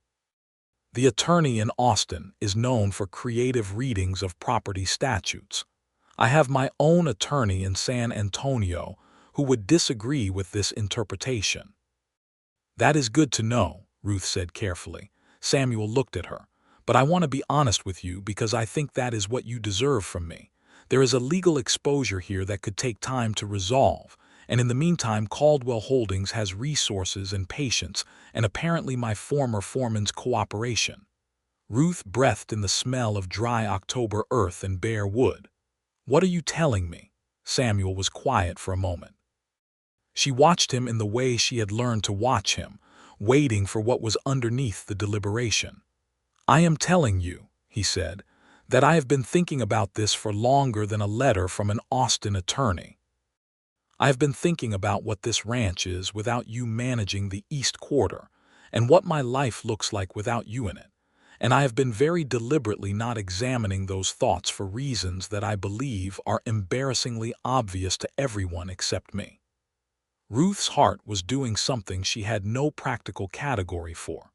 "The attorney in Austin is known for creative readings of property statutes. I have my own attorney in San Antonio who would disagree with this interpretation." "That is good to know," Ruth said carefully. Samuel looked at her. "But I want to be honest with you because I think that is what you deserve from me. There is a legal exposure here that could take time to resolve, and in the meantime Caldwell Holdings has resources and patience, and apparently my former foreman's cooperation." Ruth breathed in the smell of dry October earth and bare wood. "What are you telling me?" Samuel was quiet for a moment. She watched him in the way she had learned to watch him, waiting for what was underneath the deliberation. "I am telling you," he said, "that I have been thinking about this for longer than a letter from an Austin attorney. I have been thinking about what this ranch is without you managing the East Quarter, and what my life looks like without you in it, and I have been very deliberately not examining those thoughts for reasons that I believe are embarrassingly obvious to everyone except me." Ruth's heart was doing something she had no practical category for.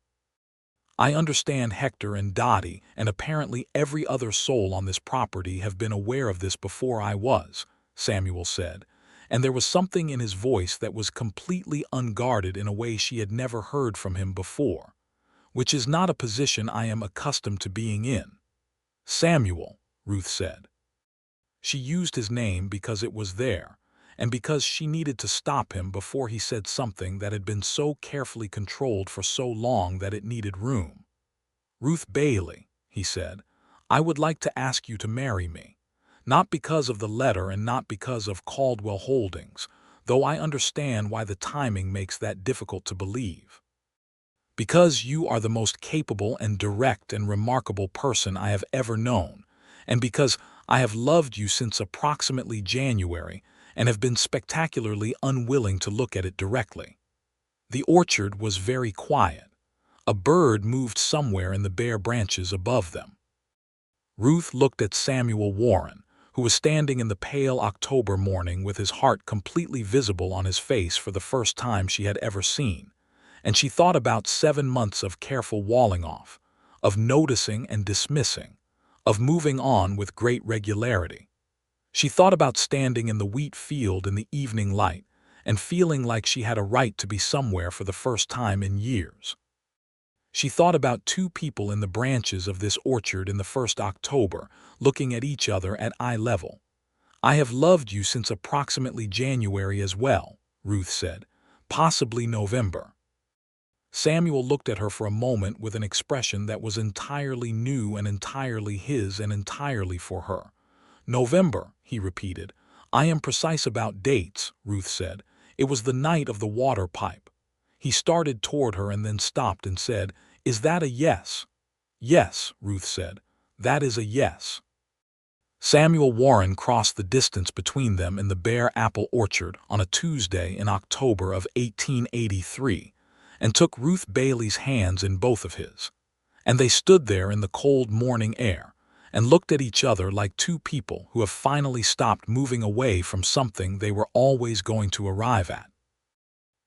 "I understand Hector and Dottie and apparently every other soul on this property have been aware of this before I was," Samuel said, and there was something in his voice that was completely unguarded in a way she had never heard from him before, "which is not a position I am accustomed to being in." "Samuel," Ruth said. She used his name because it was there, and because she needed to stop him before he said something that had been so carefully controlled for so long that it needed room. "Ruth Bailey," he said, "I would like to ask you to marry me. Not because of the letter and not because of Caldwell Holdings, though I understand why the timing makes that difficult to believe. Because you are the most capable and direct and remarkable person I have ever known, and because I have loved you since approximately January and have been spectacularly unwilling to look at it directly." The orchard was very quiet. A bird moved somewhere in the bare branches above them. Ruth looked at Samuel Warren, who was standing in the pale October morning with his heart completely visible on his face for the first time she had ever seen, and she thought about 7 months of careful walling off, of noticing and dismissing, of moving on with great regularity. She thought about standing in the wheat field in the evening light and feeling like she had a right to be somewhere for the first time in years. She thought about 2 people in the branches of this orchard in the first October, looking at each other at eye level. "I have loved you since approximately January as well," Ruth said, "possibly November." Samuel looked at her for a moment with an expression that was entirely new and entirely his and entirely for her. "November," he repeated. "I am precise about dates," Ruth said. "It was the night of the water pipe." He started toward her and then stopped and said, "Is that a yes?" "Yes," Ruth said. "That is a yes." Samuel Warren crossed the distance between them in the bare apple orchard on a Tuesday in October of 1883 and took Ruth Bailey's hands in both of his. And they stood there in the cold morning air and looked at each other like two people who have finally stopped moving away from something they were always going to arrive at.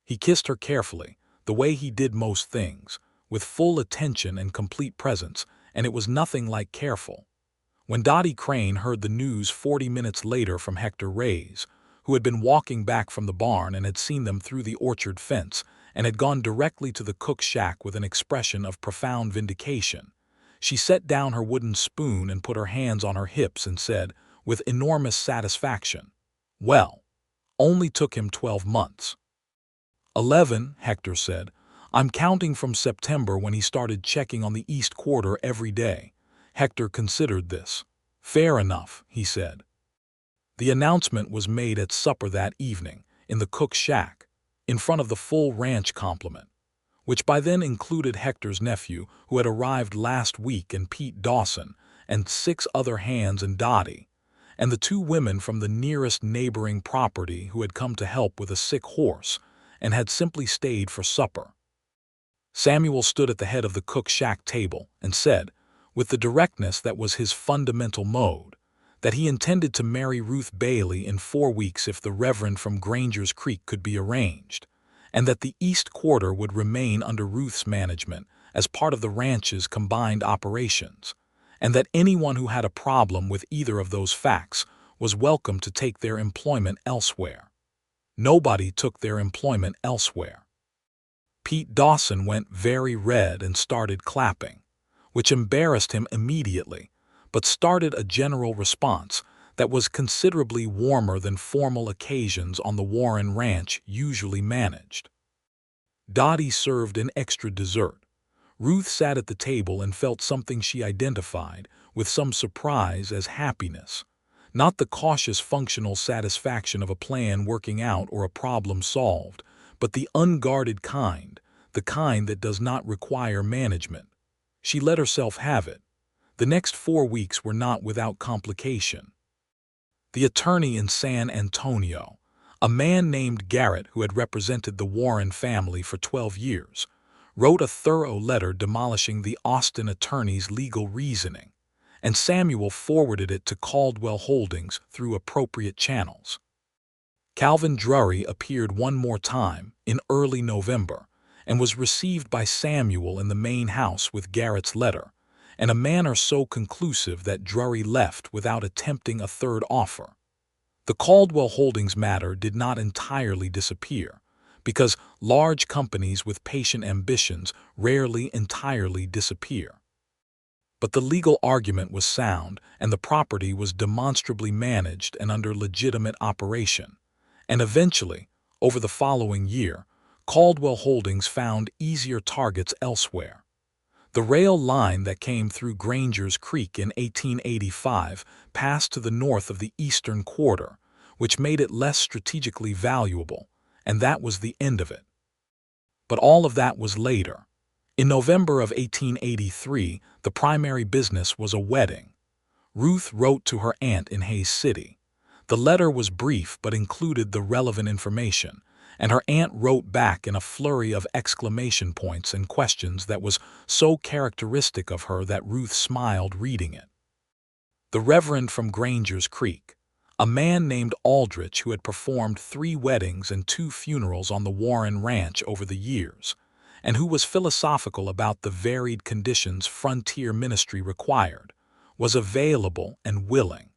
He kissed her carefully, the way he did most things, with full attention and complete presence, and it was nothing like careful. When Dottie Crane heard the news 40 minutes later from Hector Reyes, who had been walking back from the barn and had seen them through the orchard fence and had gone directly to the cook's shack with an expression of profound vindication, she set down her wooden spoon and put her hands on her hips and said, with enormous satisfaction, "Well, only took him 12 months. 11, Hector said. I'm counting from September when he started checking on the East Quarter every day. Hector considered this. Fair enough, he said. The announcement was made at supper that evening, in the cook's shack, in front of the full ranch complement, which by then included Hector's nephew, who had arrived last week, and Pete Dawson, and 6 other hands and Dottie, and the 2 women from the nearest neighboring property who had come to help with a sick horse, and had simply stayed for supper. Samuel stood at the head of the cook's shack table and said, with the directness that was his fundamental mode, that he intended to marry Ruth Bailey in 4 weeks if the Reverend from Granger's Creek could be arranged, and that the East Quarter would remain under Ruth's management as part of the ranch's combined operations, and that anyone who had a problem with either of those facts was welcome to take their employment elsewhere. Nobody took their employment elsewhere. Pete Dawson went very red and started clapping, which embarrassed him immediately, but started a general response that was considerably warmer than formal occasions on the Warren Ranch usually managed. Dottie served an extra dessert. Ruth sat at the table and felt something she identified with some surprise as happiness, not the cautious functional satisfaction of a plan working out or a problem solved, but the unguarded kind, the kind that does not require management. She let herself have it. The next 4 weeks were not without complication. The attorney in San Antonio, a man named Garrett who had represented the Warren family for 12 years, wrote a thorough letter demolishing the Austin attorney's legal reasoning, and Samuel forwarded it to Caldwell Holdings through appropriate channels. Calvin Drury appeared one more time in early November and was received by Samuel in the main house with Garrett's letter, in a manner so conclusive that Drury left without attempting a third offer. The Caldwell Holdings matter did not entirely disappear, because large companies with patient ambitions rarely entirely disappear. But the legal argument was sound, and the property was demonstrably managed and under legitimate operation, and eventually, over the following year, Caldwell Holdings found easier targets elsewhere. The rail line that came through Granger's Creek in 1885 passed to the north of the Eastern Quarter, which made it less strategically valuable, and that was the end of it. But all of that was later. In November of 1883, the primary business was a wedding. Ruth wrote to her aunt in Hays City. The letter was brief but included the relevant information, and her aunt wrote back in a flurry of exclamation points and questions that was so characteristic of her that Ruth smiled reading it. The Reverend from Granger's Creek, a man named Aldrich who had performed 3 weddings and 2 funerals on the Warren Ranch over the years, and who was philosophical about the varied conditions frontier ministry required, was available and willing.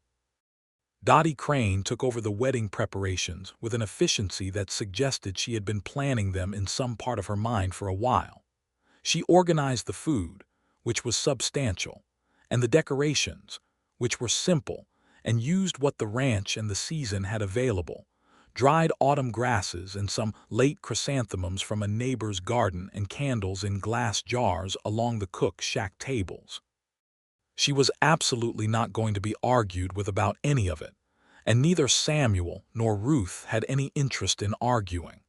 Dottie Crane took over the wedding preparations with an efficiency that suggested she had been planning them in some part of her mind for a while. She organized the food, which was substantial, and the decorations, which were simple, and used what the ranch and the season had available: dried autumn grasses and some late chrysanthemums from a neighbor's garden and candles in glass jars along the cook shack tables. She was absolutely not going to be argued with about any of it, and neither Samuel nor Ruth had any interest in arguing.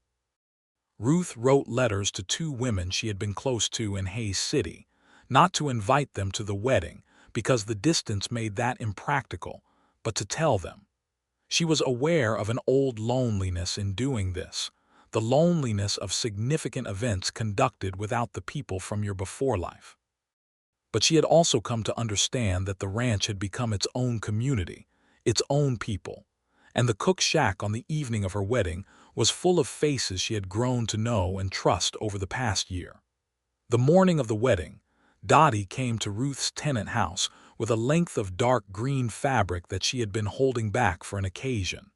Ruth wrote letters to 2 women she had been close to in Hays City, not to invite them to the wedding because the distance made that impractical, but to tell them. She was aware of an old loneliness in doing this, the loneliness of significant events conducted without the people from your before life. But she had also come to understand that the ranch had become its own community, its own people, and the cook shack on the evening of her wedding was full of faces she had grown to know and trust over the past year. The morning of the wedding, Dottie came to Ruth's tenant house with a length of dark green fabric that she had been holding back for an occasion.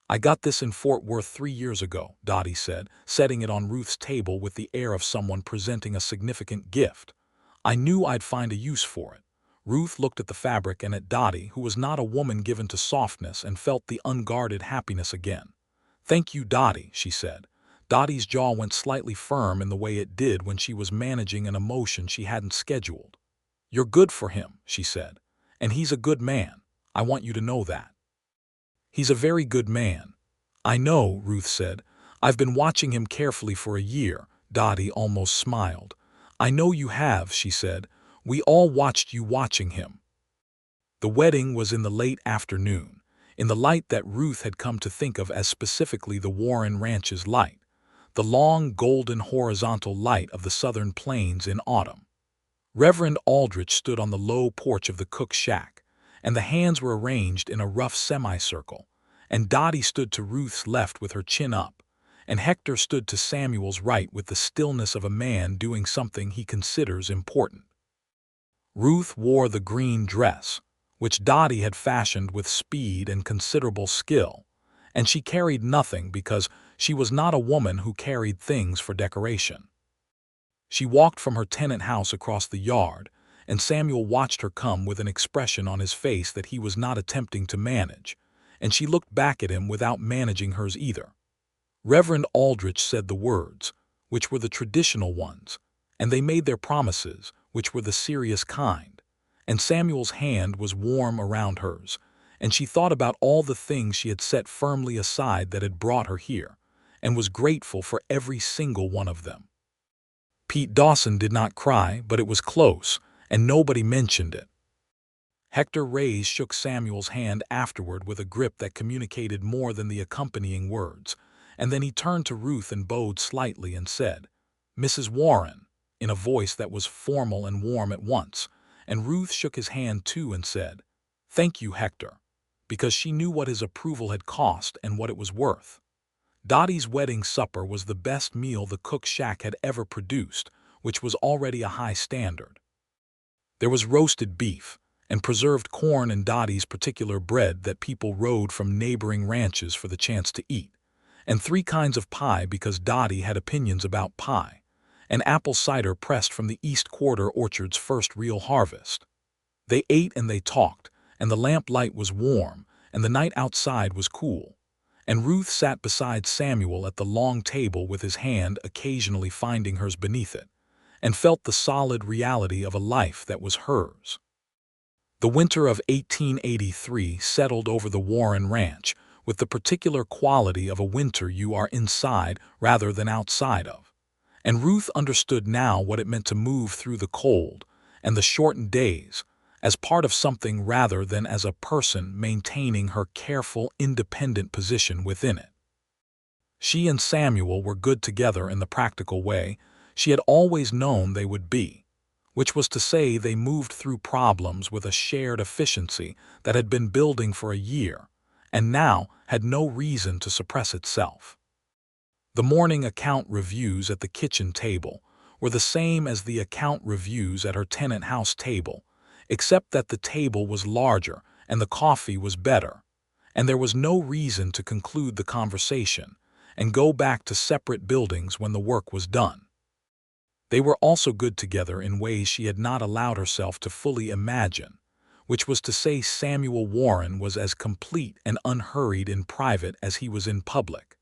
"I got this in Fort Worth 3 years ago," Dottie said, setting it on Ruth's table with the air of someone presenting a significant gift. "I knew I'd find a use for it." Ruth looked at the fabric and at Dottie, who was not a woman given to softness, and felt the unguarded happiness again. "Thank you, Dottie," she said. Dottie's jaw went slightly firm in the way it did when she was managing an emotion she hadn't scheduled. "You're good for him," she said. "And he's a good man. I want you to know that." "He's a very good man." "I know," Ruth said. "I've been watching him carefully for a year." Dottie almost smiled. "I know you have," she said. "We all watched you watching him." The wedding was in the late afternoon, in the light that Ruth had come to think of as specifically the Warren Ranch's light, the long, golden, horizontal light of the southern plains in autumn. Reverend Aldrich stood on the low porch of the cook shack, and the hands were arranged in a rough semicircle, and Dottie stood to Ruth's left with her chin up, and Hector stood to Samuel's right with the stillness of a man doing something he considers important. Ruth wore the green dress, which Dottie had fashioned with speed and considerable skill, and she carried nothing because she was not a woman who carried things for decoration. She walked from her tenant house across the yard, and Samuel watched her come with an expression on his face that he was not attempting to manage, and she looked back at him without managing hers either. Reverend Aldrich said the words, which were the traditional ones, and they made their promises, which were the serious kind, and Samuel's hand was warm around hers, and she thought about all the things she had set firmly aside that had brought her here, and was grateful for every single one of them. Pete Dawson did not cry, but it was close, and nobody mentioned it. Hector Reyes shook Samuel's hand afterward with a grip that communicated more than the accompanying words, and then he turned to Ruth and bowed slightly and said, "Mrs. Warren," in a voice that was formal and warm at once, and Ruth shook his hand too and said, "Thank you, Hector," because she knew what his approval had cost and what it was worth. Dottie's wedding supper was the best meal the cook shack had ever produced, which was already a high standard. There was roasted beef, and preserved corn and Dottie's particular bread that people rode from neighboring ranches for the chance to eat, and 3 kinds of pie because Dottie had opinions about pie, and apple cider pressed from the East Quarter orchard's first real harvest. They ate and they talked, and the lamplight was warm, and the night outside was cool, and Ruth sat beside Samuel at the long table with his hand occasionally finding hers beneath it, and felt the solid reality of a life that was hers. The winter of 1883 settled over the Warren Ranch with the particular quality of a winter you are inside rather than outside of, and Ruth understood now what it meant to move through the cold and the shortened days as part of something rather than as a person maintaining her careful, independent position within it. She and Samuel were good together in the practical way she had always known they would be, which was to say they moved through problems with a shared efficiency that had been building for a year and now had no reason to suppress itself. The morning account reviews at the kitchen table were the same as the account reviews at her tenant house table, except that the table was larger and the coffee was better, and there was no reason to conclude the conversation and go back to separate buildings when the work was done. They were also good together in ways she had not allowed herself to fully imagine, which was to say Samuel Warren was as complete and unhurried in private as he was in public,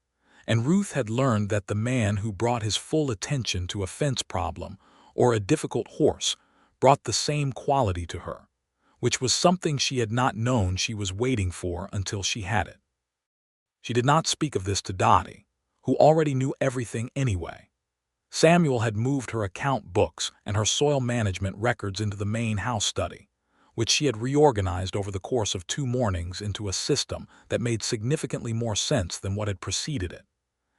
and Ruth had learned that the man who brought his full attention to a fence problem or a difficult horse brought the same quality to her, which was something she had not known she was waiting for until she had it. She did not speak of this to Dottie, who already knew everything anyway. Samuel had moved her account books and her soil management records into the main house study, which she had reorganized over the course of 2 mornings into a system that made significantly more sense than what had preceded it.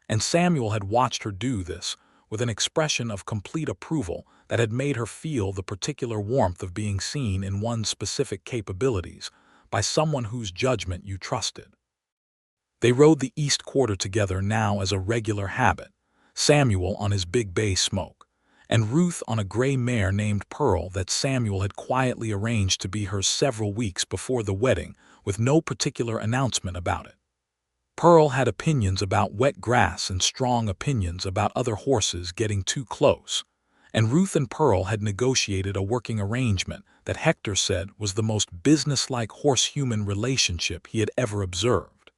And Samuel had watched her do this with an expression of complete approval that had made her feel the particular warmth of being seen in one's specific capabilities by someone whose judgment you trusted. They rode the East Quarter together now as a regular habit, Samuel on his big bay smoke, and Ruth on a gray mare named Pearl that Samuel had quietly arranged to be hers several weeks before the wedding with no particular announcement about it. Pearl had opinions about wet grass and strong opinions about other horses getting too close, and Ruth and Pearl had negotiated a working arrangement that Hector said was the most businesslike horse-human relationship he had ever observed.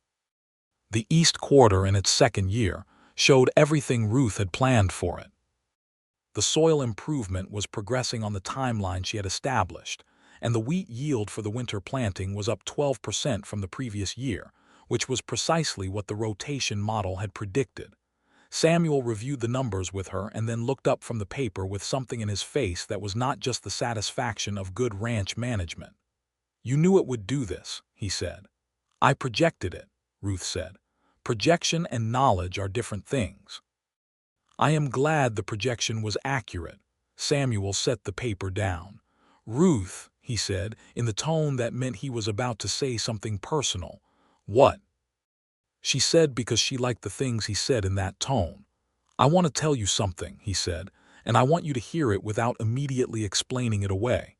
The East Quarter in its second year showed everything Ruth had planned for it. The soil improvement was progressing on the timeline she had established, and the wheat yield for the winter planting was up 12% from the previous year, which was precisely what the rotation model had predicted. Samuel reviewed the numbers with her and then looked up from the paper with something in his face that was not just the satisfaction of good ranch management. "You knew it would do this," he said. "I projected it," Ruth said. "Projection and knowledge are different things." "I am glad the projection was accurate." Samuel set the paper down. "Ruth," he said, in the tone that meant he was about to say something personal. "What?" She said because she liked the things he said in that tone. "I want to tell you something," he said, "and I want you to hear it without immediately explaining it away."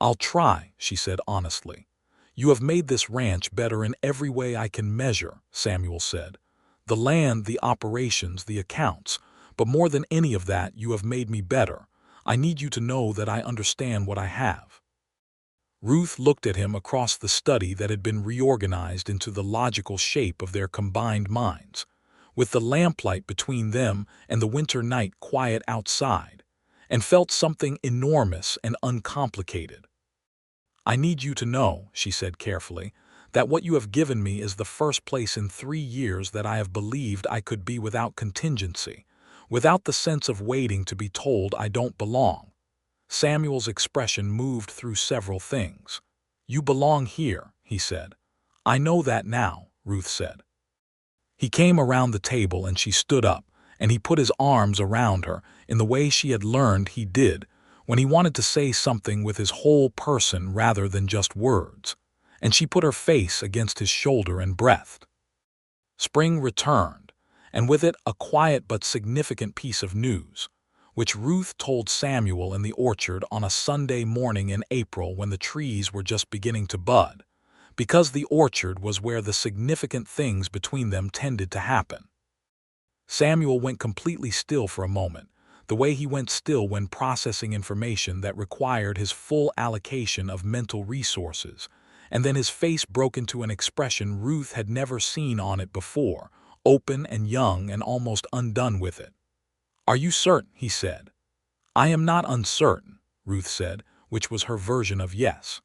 "I'll try," she said honestly. "You have made this ranch better in every way I can measure," Samuel said. "The land, the operations, the accounts. But more than any of that, you have made me better. I need you to know that I understand what I have." Ruth looked at him across the study that had been reorganized into the logical shape of their combined minds, with the lamplight between them and the winter night quiet outside, and felt something enormous and uncomplicated. "I need you to know," she said carefully, "that what you have given me is the first place in 3 years that I have believed I could be without contingency, without the sense of waiting to be told I don't belong." Samuel's expression moved through several things. "You belong here," he said. "I know that now," Ruth said. He came around the table and she stood up, and he put his arms around her in the way she had learned he did when he wanted to say something with his whole person rather than just words, and she put her face against his shoulder and breathed. Spring returned, and with it a quiet but significant piece of news, which Ruth told Samuel in the orchard on a Sunday morning in April when the trees were just beginning to bud, because the orchard was where the significant things between them tended to happen. Samuel went completely still for a moment, the way he went still when processing information that required his full allocation of mental resources, and then his face broke into an expression Ruth had never seen on it before, open and young and almost undone with it. "Are you certain?" he said. "I am not uncertain," Ruth said, which was her version of yes.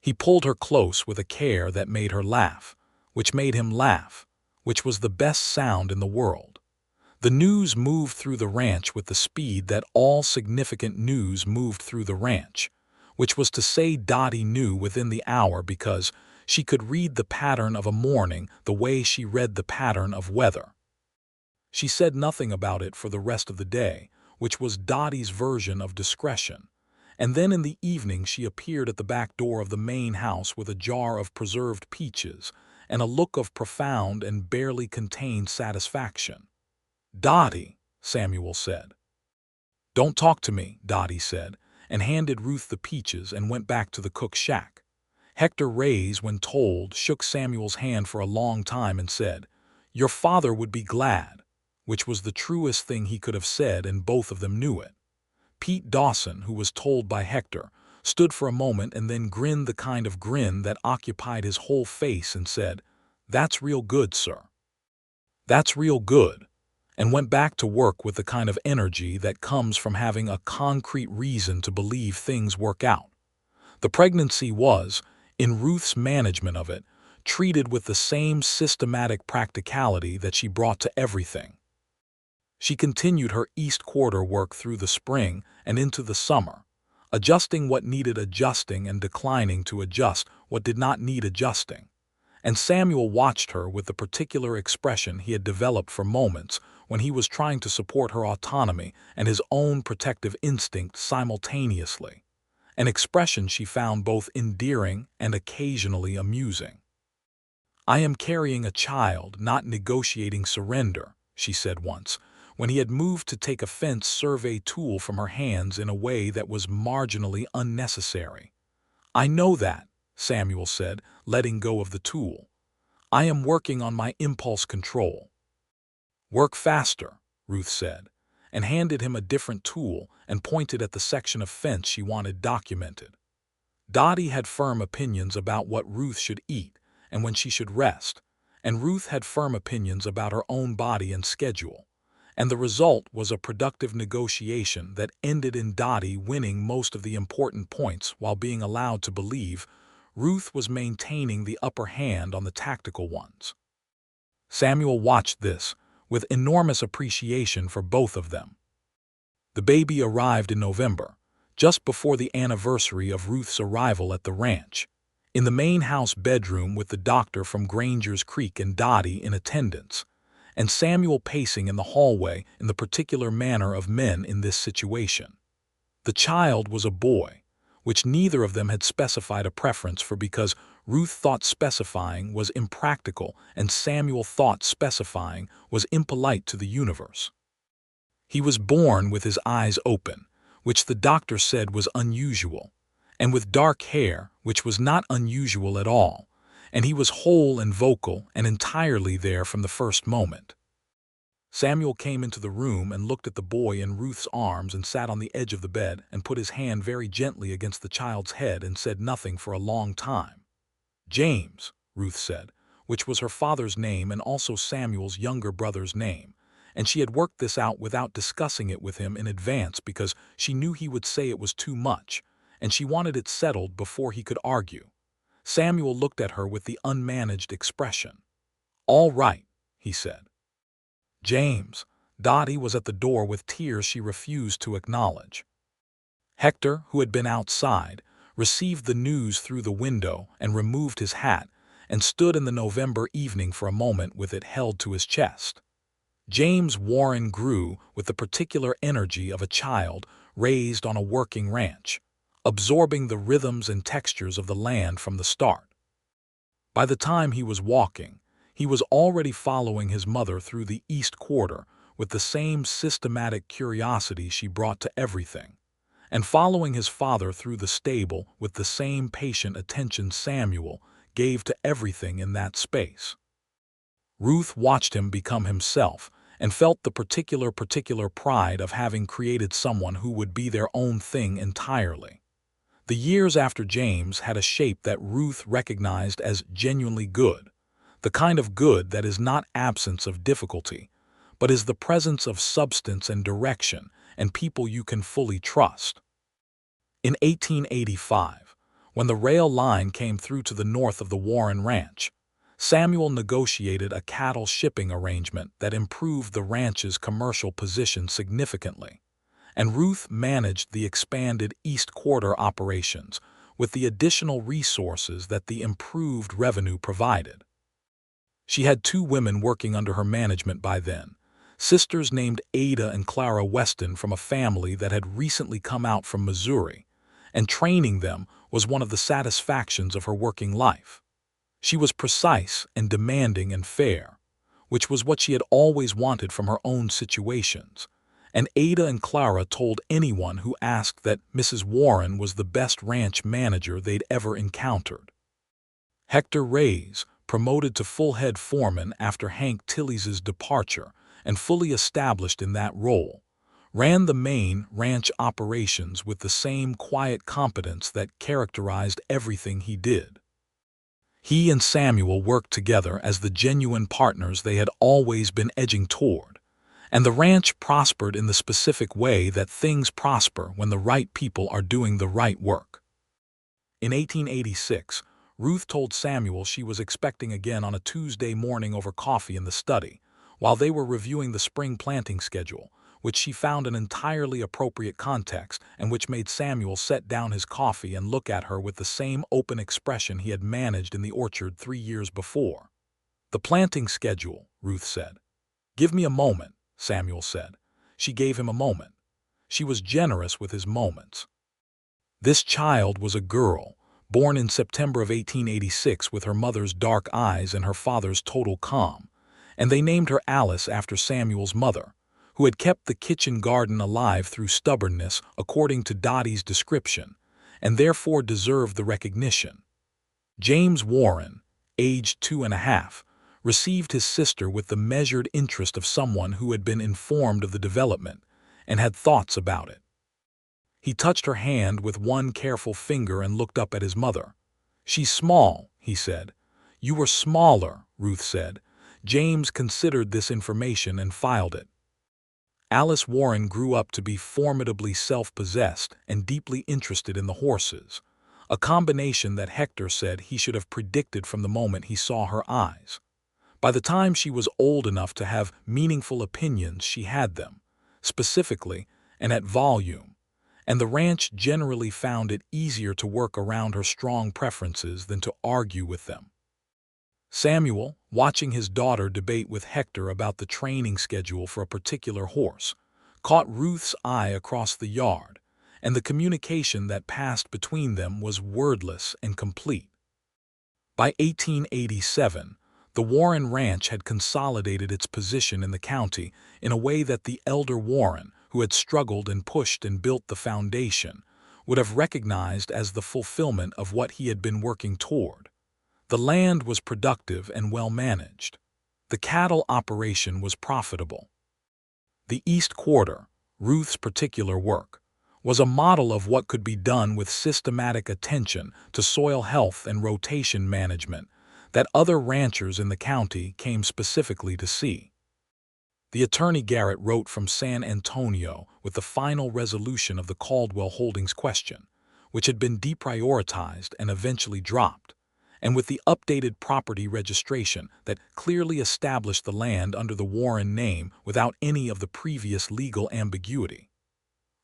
He pulled her close with a care that made her laugh, which made him laugh, which was the best sound in the world. The news moved through the ranch with the speed that all significant news moved through the ranch, which was to say Dottie knew within the hour because she could read the pattern of a morning the way she read the pattern of weather. She said nothing about it for the rest of the day, which was Dottie's version of discretion, and then in the evening she appeared at the back door of the main house with a jar of preserved peaches and a look of profound and barely contained satisfaction. "Dottie," Samuel said. "Don't talk to me," Dottie said, and handed Ruth the peaches and went back to the cook's shack. Hector Reyes, when told, shook Samuel's hand for a long time and said, "Your father would be glad," which was the truest thing he could have said, and both of them knew it. Pete Dawson, who was told by Hector, stood for a moment and then grinned the kind of grin that occupied his whole face and said, "That's real good, sir. That's real good," and went back to work with the kind of energy that comes from having a concrete reason to believe things work out. The pregnancy was, in Ruth's management of it, treated with the same systematic practicality that she brought to everything. She continued her East Quarter work through the spring and into the summer, adjusting what needed adjusting and declining to adjust what did not need adjusting. And Samuel watched her with the particular expression he had developed for moments when he was trying to support her autonomy and his own protective instinct simultaneously, an expression she found both endearing and occasionally amusing. "I am carrying a child, not negotiating surrender," she said once, when he had moved to take a fence survey tool from her hands in a way that was marginally unnecessary. "I know that," Samuel said, letting go of the tool. "I am working on my impulse control." "Work faster," Ruth said, and handed him a different tool and pointed at the section of fence she wanted documented. Dottie had firm opinions about what Ruth should eat and when she should rest, and Ruth had firm opinions about her own body and schedule. And the result was a productive negotiation that ended in Dottie winning most of the important points while being allowed to believe Ruth was maintaining the upper hand on the tactical ones. Samuel watched this with enormous appreciation for both of them. The baby arrived in November, just before the anniversary of Ruth's arrival at the ranch, in the main house bedroom with the doctor from Granger's Creek and Dottie in attendance, and Samuel pacing in the hallway in the particular manner of men in this situation. The child was a boy, which neither of them had specified a preference for because Ruth thought specifying was impractical and Samuel thought specifying was impolite to the universe. He was born with his eyes open, which the doctor said was unusual, and with dark hair, which was not unusual at all, and he was whole and vocal and entirely there from the first moment. Samuel came into the room and looked at the boy in Ruth's arms and sat on the edge of the bed and put his hand very gently against the child's head and said nothing for a long time. "James," Ruth said, which was her father's name and also Samuel's younger brother's name, and she had worked this out without discussing it with him in advance because she knew he would say it was too much, and she wanted it settled before he could argue. Samuel looked at her with the unmanaged expression. "All right," he said. "James." Dottie was at the door with tears she refused to acknowledge. Hector, who had been outside, received the news through the window and removed his hat and stood in the November evening for a moment with it held to his chest. James Warren grew with the particular energy of a child raised on a working ranch, absorbing the rhythms and textures of the land from the start. By the time he was walking, he was already following his mother through the East Quarter with the same systematic curiosity she brought to everything, and following his father through the stable with the same patient attention Samuel gave to everything in that space. Ruth watched him become himself and felt the particular pride of having created someone who would be their own thing entirely. The years after James had a shape that Ruth recognized as genuinely good, the kind of good that is not absence of difficulty, but is the presence of substance and direction and people you can fully trust. In 1885, when the rail line came through to the north of the Warren Ranch, Samuel negotiated a cattle shipping arrangement that improved the ranch's commercial position significantly, and Ruth managed the expanded East Quarter operations with the additional resources that the improved revenue provided. She had 2 women working under her management by then, sisters named Ada and Clara Weston from a family that had recently come out from Missouri, and training them was one of the satisfactions of her working life. She was precise and demanding and fair, which was what she had always wanted from her own situations, and Ada and Clara told anyone who asked that Mrs. Warren was the best ranch manager they'd ever encountered. Hector Reyes, promoted to full-head foreman after Hank Tilley's departure and fully established in that role, ran the main ranch operations with the same quiet competence that characterized everything he did. He and Samuel worked together as the genuine partners they had always been edging toward, and the ranch prospered in the specific way that things prosper when the right people are doing the right work. In 1886, Ruth told Samuel she was expecting again on a Tuesday morning over coffee in the study, while they were reviewing the spring planting schedule, which she found an entirely appropriate context and which made Samuel set down his coffee and look at her with the same open expression he had managed in the orchard 3 years before. "The planting schedule," Ruth said. "Give me a moment," Samuel said. She gave him a moment. She was generous with his moments. This child was a girl, born in September of 1886 with her mother's dark eyes and her father's total calm, and they named her Alice after Samuel's mother, who had kept the kitchen garden alive through stubbornness according to Dottie's description, and therefore deserved the recognition. James Warren, aged 2.5, received his sister with the measured interest of someone who had been informed of the development and had thoughts about it. He touched her hand with one careful finger and looked up at his mother. "She's small," he said. "You were smaller," Ruth said. James considered this information and filed it. Alice Warren grew up to be formidably self-possessed and deeply interested in the horses, a combination that Hector said he should have predicted from the moment he saw her eyes. By the time she was old enough to have meaningful opinions, she had them, specifically and at volume, and the ranch generally found it easier to work around her strong preferences than to argue with them. Samuel, watching his daughter debate with Hector about the training schedule for a particular horse, caught Ruth's eye across the yard, and the communication that passed between them was wordless and complete. By 1887, the Warren Ranch had consolidated its position in the county in a way that the elder Warren, who had struggled and pushed and built the foundation, would have recognized as the fulfillment of what he had been working toward. The land was productive and well managed. The cattle operation was profitable. The East Quarter, Ruth's particular work, was a model of what could be done with systematic attention to soil health and rotation management that other ranchers in the county came specifically to see. The attorney Garrett wrote from San Antonio with the final resolution of the Caldwell Holdings question, which had been deprioritized and eventually dropped, and with the updated property registration that clearly established the land under the Warren name without any of the previous legal ambiguity.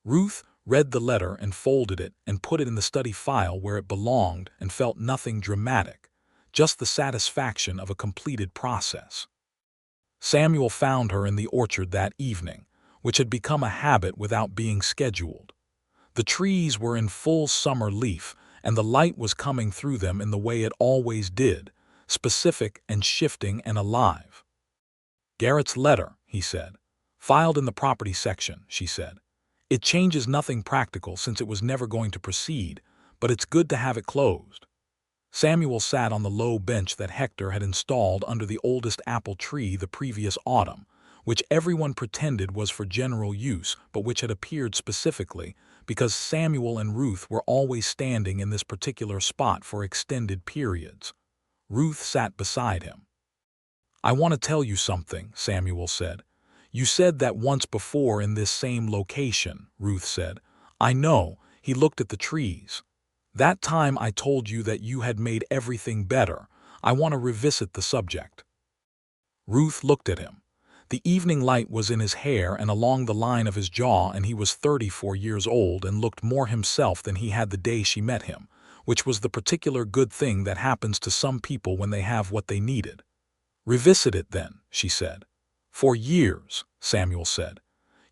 Ruth read the letter and folded it and put it in the study file where it belonged and felt nothing dramatic, just the satisfaction of a completed process. Samuel found her in the orchard that evening, which had become a habit without being scheduled. The trees were in full summer leaf, and the light was coming through them in the way it always did, specific and shifting and alive. "Garrett's letter," he said. "Filed in the property section," she said. "It changes nothing practical since it was never going to proceed, but it's good to have it closed." Samuel sat on the low bench that Hector had installed under the oldest apple tree the previous autumn, which everyone pretended was for general use but which had appeared specifically because Samuel and Ruth were always standing in this particular spot for extended periods. Ruth sat beside him. "I want to tell you something," Samuel said. "You said that once before in this same location," Ruth said. "I know." He looked at the trees. "That time I told you that you had made everything better. I want to revisit the subject." Ruth looked at him. The evening light was in his hair and along the line of his jaw, and he was 34 years old and looked more himself than he had the day she met him, which was the particular good thing that happens to some people when they have what they needed. "Revisit it then," she said. "For years," Samuel said.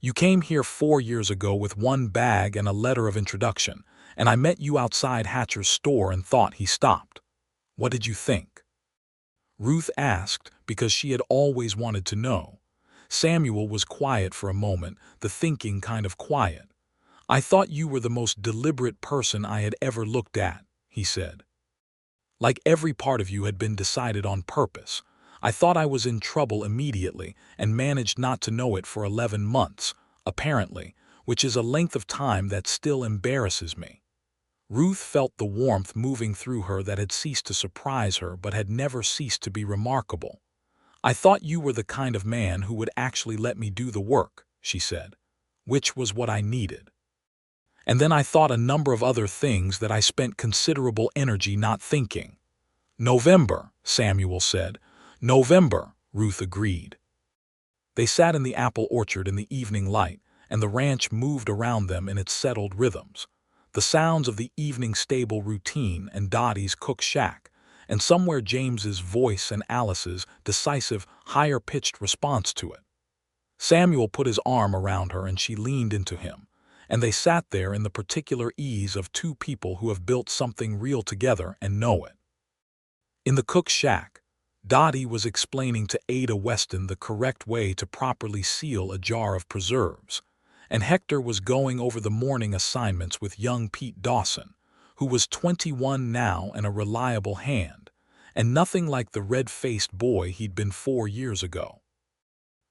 "You came here 4 years ago with one bag and a letter of introduction, and I met you outside Hatcher's store and thought." He stopped. "What did you think?" Ruth asked because she had always wanted to know. Samuel was quiet for a moment, the thinking kind of quiet. "I thought you were the most deliberate person I had ever looked at," he said. "Like every part of you had been decided on purpose. I thought I was in trouble immediately and managed not to know it for 11 months, apparently, which is a length of time that still embarrasses me." Ruth felt the warmth moving through her that had ceased to surprise her but had never ceased to be remarkable. "I thought you were the kind of man who would actually let me do the work," she said, "which was what I needed. And then I thought a number of other things that I spent considerable energy not thinking." "November," Samuel said. "November," Ruth agreed. They sat in the apple orchard in the evening light, and the ranch moved around them in its settled rhythms. The sounds of the evening stable routine and Dottie's cook shack, and somewhere James's voice and Alice's decisive, higher-pitched response to it. Samuel put his arm around her and she leaned into him, and they sat there in the particular ease of two people who have built something real together and know it. In the cook shack, Dottie was explaining to Ada Weston the correct way to properly seal a jar of preserves, and Hector was going over the morning assignments with young Pete Dawson, who was 21 now and a reliable hand, and nothing like the red-faced boy he'd been 4 years ago.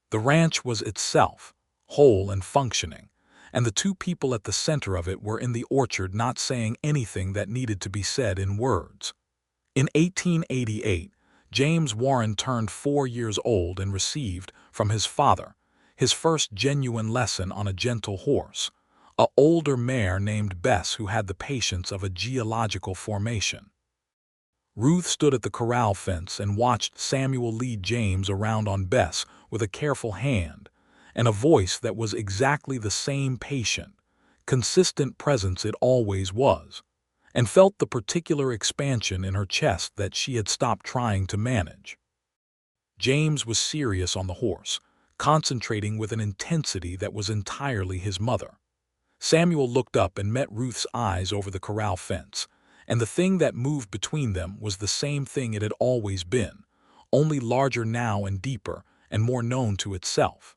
The ranch was itself, whole and functioning, and the two people at the center of it were in the orchard not saying anything that needed to be said in words. In 1888, James Warren turned 4 years old and received, from his father, his first genuine lesson on a gentle horse, a older mare named Bess who had the patience of a geological formation. Ruth stood at the corral fence and watched Samuel lead James around on Bess with a careful hand, and a voice that was exactly the same patient, consistent presence it always was, and felt the particular expansion in her chest that she had stopped trying to manage. James was serious on the horse, concentrating with an intensity that was entirely his mother. Samuel looked up and met Ruth's eyes over the corral fence, and the thing that moved between them was the same thing it had always been, only larger now and deeper and more known to itself.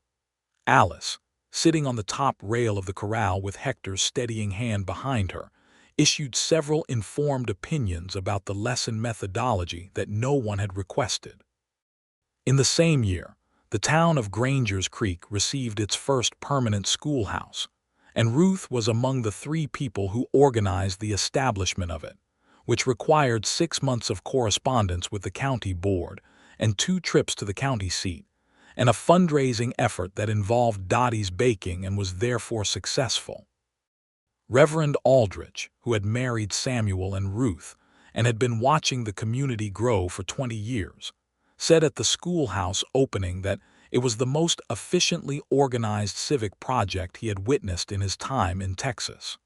Alice, sitting on the top rail of the corral with Hector's steadying hand behind her, issued several informed opinions about the lesson methodology that no one had requested. In the same year, the town of Granger's Creek received its first permanent schoolhouse, and Ruth was among the 3 people who organized the establishment of it, which required 6 months of correspondence with the county board and 2 trips to the county seat, and a fundraising effort that involved Dottie's baking and was therefore successful. Reverend Aldrich, who had married Samuel and Ruth and had been watching the community grow for 20 years, said at the schoolhouse opening that it was the most efficiently organized civic project he had witnessed in his time in Texas.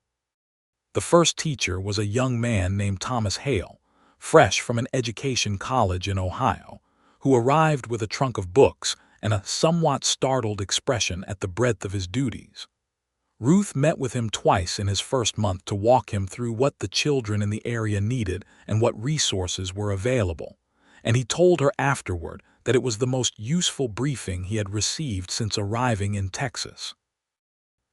The first teacher was a young man named Thomas Hale, fresh from an education college in Ohio, who arrived with a trunk of books and a somewhat startled expression at the breadth of his duties. Ruth met with him twice in his first month to walk him through what the children in the area needed and what resources were available, and he told her afterward that it was the most useful briefing he had received since arriving in Texas.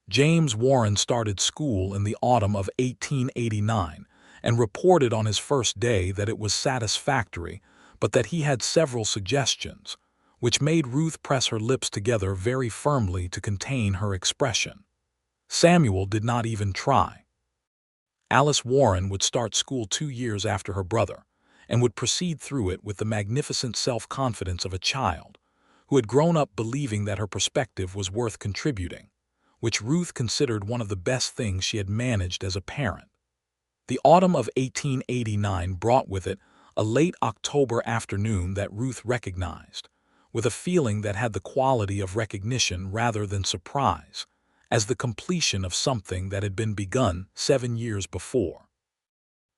James Warren started school in the autumn of 1889 and reported on his first day that it was satisfactory, but that he had several suggestions, which made Ruth press her lips together very firmly to contain her expression. Samuel did not even try. Alice Warren would start school 2 years after her brother, and would proceed through it with the magnificent self-confidence of a child, who had grown up believing that her perspective was worth contributing, which Ruth considered one of the best things she had managed as a parent. The autumn of 1889 brought with it a late October afternoon that Ruth recognized, with a feeling that had the quality of recognition rather than surprise, as the completion of something that had been begun 7 years before.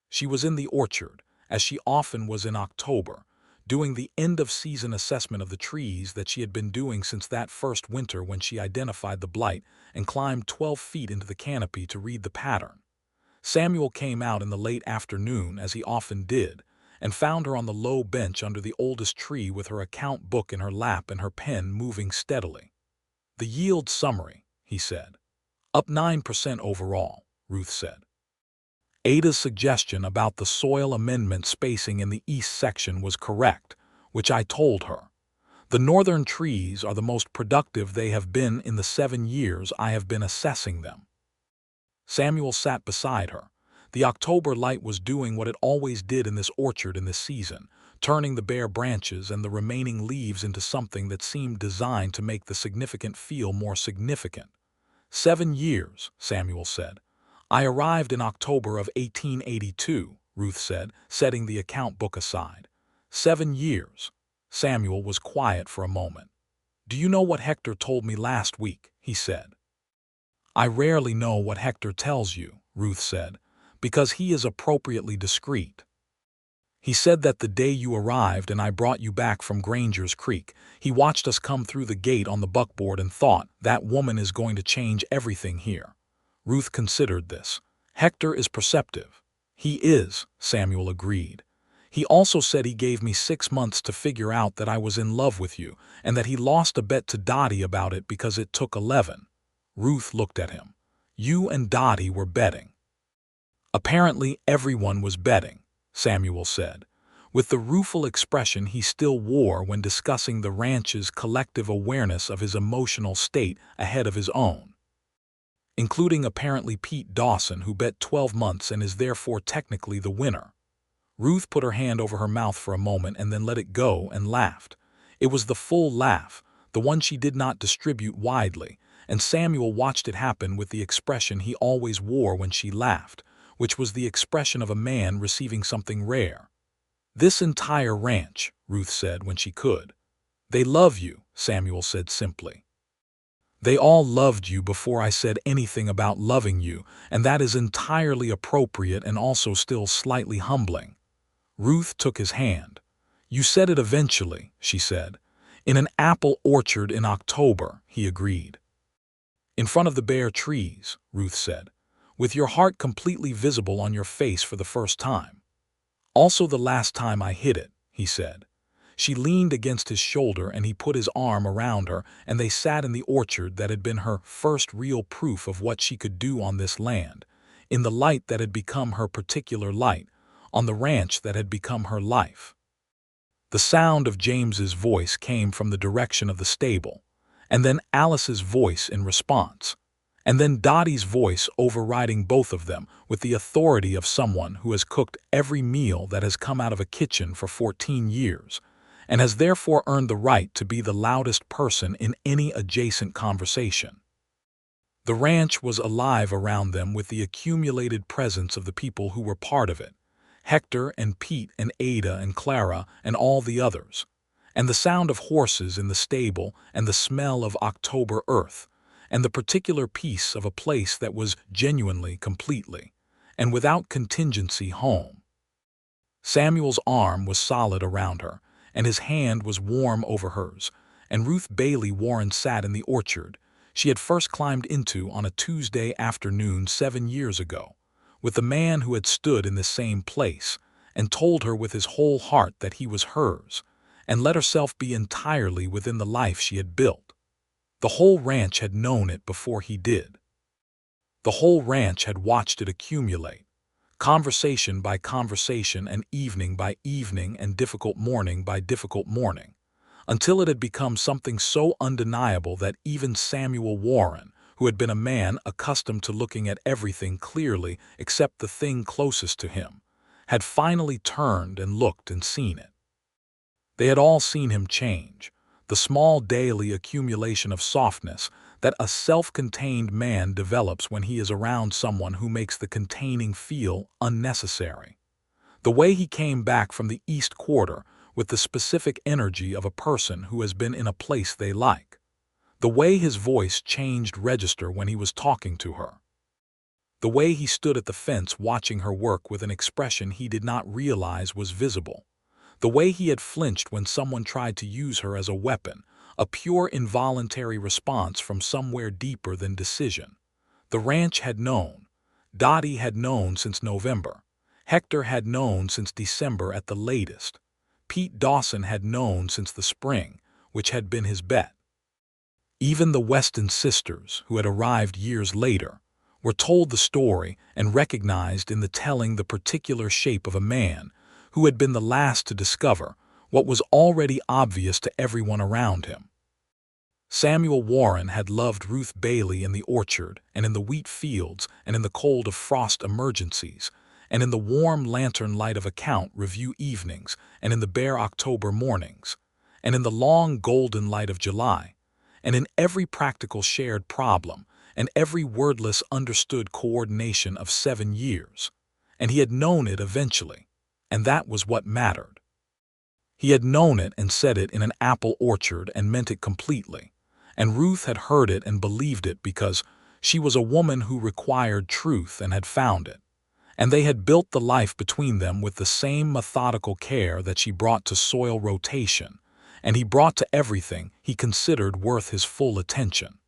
She was in the orchard, as she often was in October, doing the end-of-season assessment of the trees that she had been doing since that first winter when she identified the blight and climbed 12 feet into the canopy to read the pattern. Samuel came out in the late afternoon, as he often did, and found her on the low bench under the oldest tree with her account book in her lap and her pen moving steadily. "The yield summary," he said. "Up 9% overall," Ruth said. Ada's suggestion about the soil amendment spacing in the east section was correct, which I told her. The northern trees are the most productive they have been in the 7 years I have been assessing them. Samuel sat beside her. The October light was doing what it always did in this orchard in this season, turning the bare branches and the remaining leaves into something that seemed designed to make the significant feel more significant. 7 years, Samuel said. "I arrived in October of 1882, Ruth said, setting the account book aside. 7 years. Samuel was quiet for a moment. "Do you know what Hector told me last week?" he said. "I rarely know what Hector tells you," Ruth said, "because he is appropriately discreet. He said that the day you arrived and I brought you back from Granger's Creek, he watched us come through the gate on the buckboard and thought, that woman is going to change everything here." Ruth considered this. "Hector is perceptive." "He is," Samuel agreed. "He also said he gave me 6 months to figure out that I was in love with you, and that he lost a bet to Dottie about it because it took 11. Ruth looked at him. "You and Dottie were betting." "Apparently everyone was betting," Samuel said, with the rueful expression he still wore when discussing the ranch's collective awareness of his emotional state ahead of his own. "Including apparently Pete Dawson, who bet 12 months and is therefore technically the winner." Ruth put her hand over her mouth for a moment and then let it go and laughed. It was the full laugh, the one she did not distribute widely, and Samuel watched it happen with the expression he always wore when she laughed, which was the expression of a man receiving something rare. "This entire ranch," Ruth said when she could. "They love you," Samuel said simply. "They all loved you before I said anything about loving you, and that is entirely appropriate and also still slightly humbling." Ruth took his hand. "You said it eventually," she said. "In an apple orchard in October," he agreed. "In front of the bare trees," Ruth said, "with your heart completely visible on your face for the first time." "Also the last time I hit it," he said. She leaned against his shoulder and he put his arm around her, and they sat in the orchard that had been her first real proof of what she could do on this land, in the light that had become her particular light, on the ranch that had become her life. The sound of James's voice came from the direction of the stable, and then Alice's voice in response, and then Dottie's voice overriding both of them with the authority of someone who has cooked every meal that has come out of a kitchen for 14 years, and has therefore earned the right to be the loudest person in any adjacent conversation. The ranch was alive around them with the accumulated presence of the people who were part of it, Hector and Pete and Ada and Clara and all the others, and the sound of horses in the stable and the smell of October earth, and the particular piece of a place that was genuinely, completely, and without contingency home. Samuel's arm was solid around her, and his hand was warm over hers, and Ruth Bailey Warren sat in the orchard she had first climbed into on a Tuesday afternoon 7 years ago, with the man who had stood in the same place and told her with his whole heart that he was hers, and let herself be entirely within the life she had built. The whole ranch had known it before he did. The whole ranch had watched it accumulate, conversation by conversation and evening by evening and difficult morning by difficult morning, until it had become something so undeniable that even Samuel Warren, who had been a man accustomed to looking at everything clearly except the thing closest to him, had finally turned and looked and seen it. They had all seen him change, the small daily accumulation of softness that a self-contained man develops when he is around someone who makes the containing feel unnecessary. The way he came back from the East Quarter with the specific energy of a person who has been in a place they like. The way his voice changed register when he was talking to her. The way he stood at the fence watching her work with an expression he did not realize was visible. The way he had flinched when someone tried to use her as a weapon, a pure involuntary response from somewhere deeper than decision. The ranch had known. Dottie had known since November. Hector had known since December at the latest. Pete Dawson had known since the spring, which had been his bet. Even the Weston sisters, who had arrived years later, were told the story and recognized in the telling the particular shape of a man who had been the last to discover what was already obvious to everyone around him. Samuel Warren had loved Ruth Bailey in the orchard and in the wheat fields and in the cold of frost emergencies and in the warm lantern light of account review evenings and in the bare October mornings and in the long golden light of July and in every practical shared problem and every wordless understood coordination of 7 years. And he had known it eventually, and that was what mattered. He had known it and said it in an apple orchard and meant it completely. And Ruth had heard it and believed it because she was a woman who required truth and had found it. And they had built the life between them with the same methodical care that she brought to soil rotation, and he brought to everything he considered worth his full attention.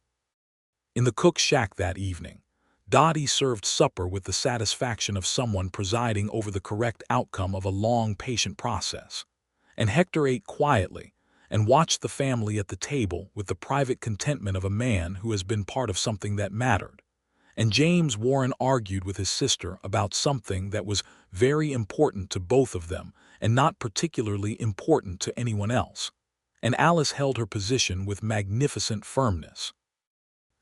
In the cook shack that evening, Dottie served supper with the satisfaction of someone presiding over the correct outcome of a long, patient process. And Hector ate quietly and watched the family at the table with the private contentment of a man who has been part of something that mattered. And James Warren argued with his sister about something that was very important to both of them and not particularly important to anyone else. And Alice held her position with magnificent firmness.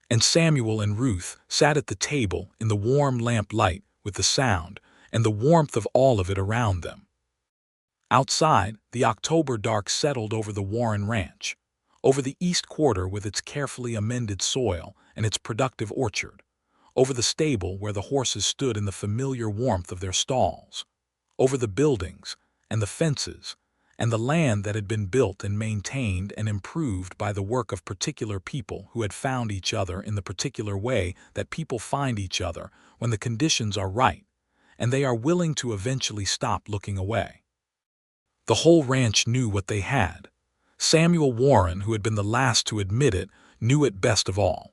And Samuel and Ruth sat at the table in the warm lamplight with the sound and the warmth of all of it around them. Outside, the October dark settled over the Warren Ranch, over the East Quarter with its carefully amended soil and its productive orchard, over the stable where the horses stood in the familiar warmth of their stalls, over the buildings and the fences and the land that had been built and maintained and improved by the work of particular people who had found each other in the particular way that people find each other when the conditions are right and they are willing to eventually stop looking away. The whole ranch knew what they had. Samuel Warren, who had been the last to admit it, knew it best of all.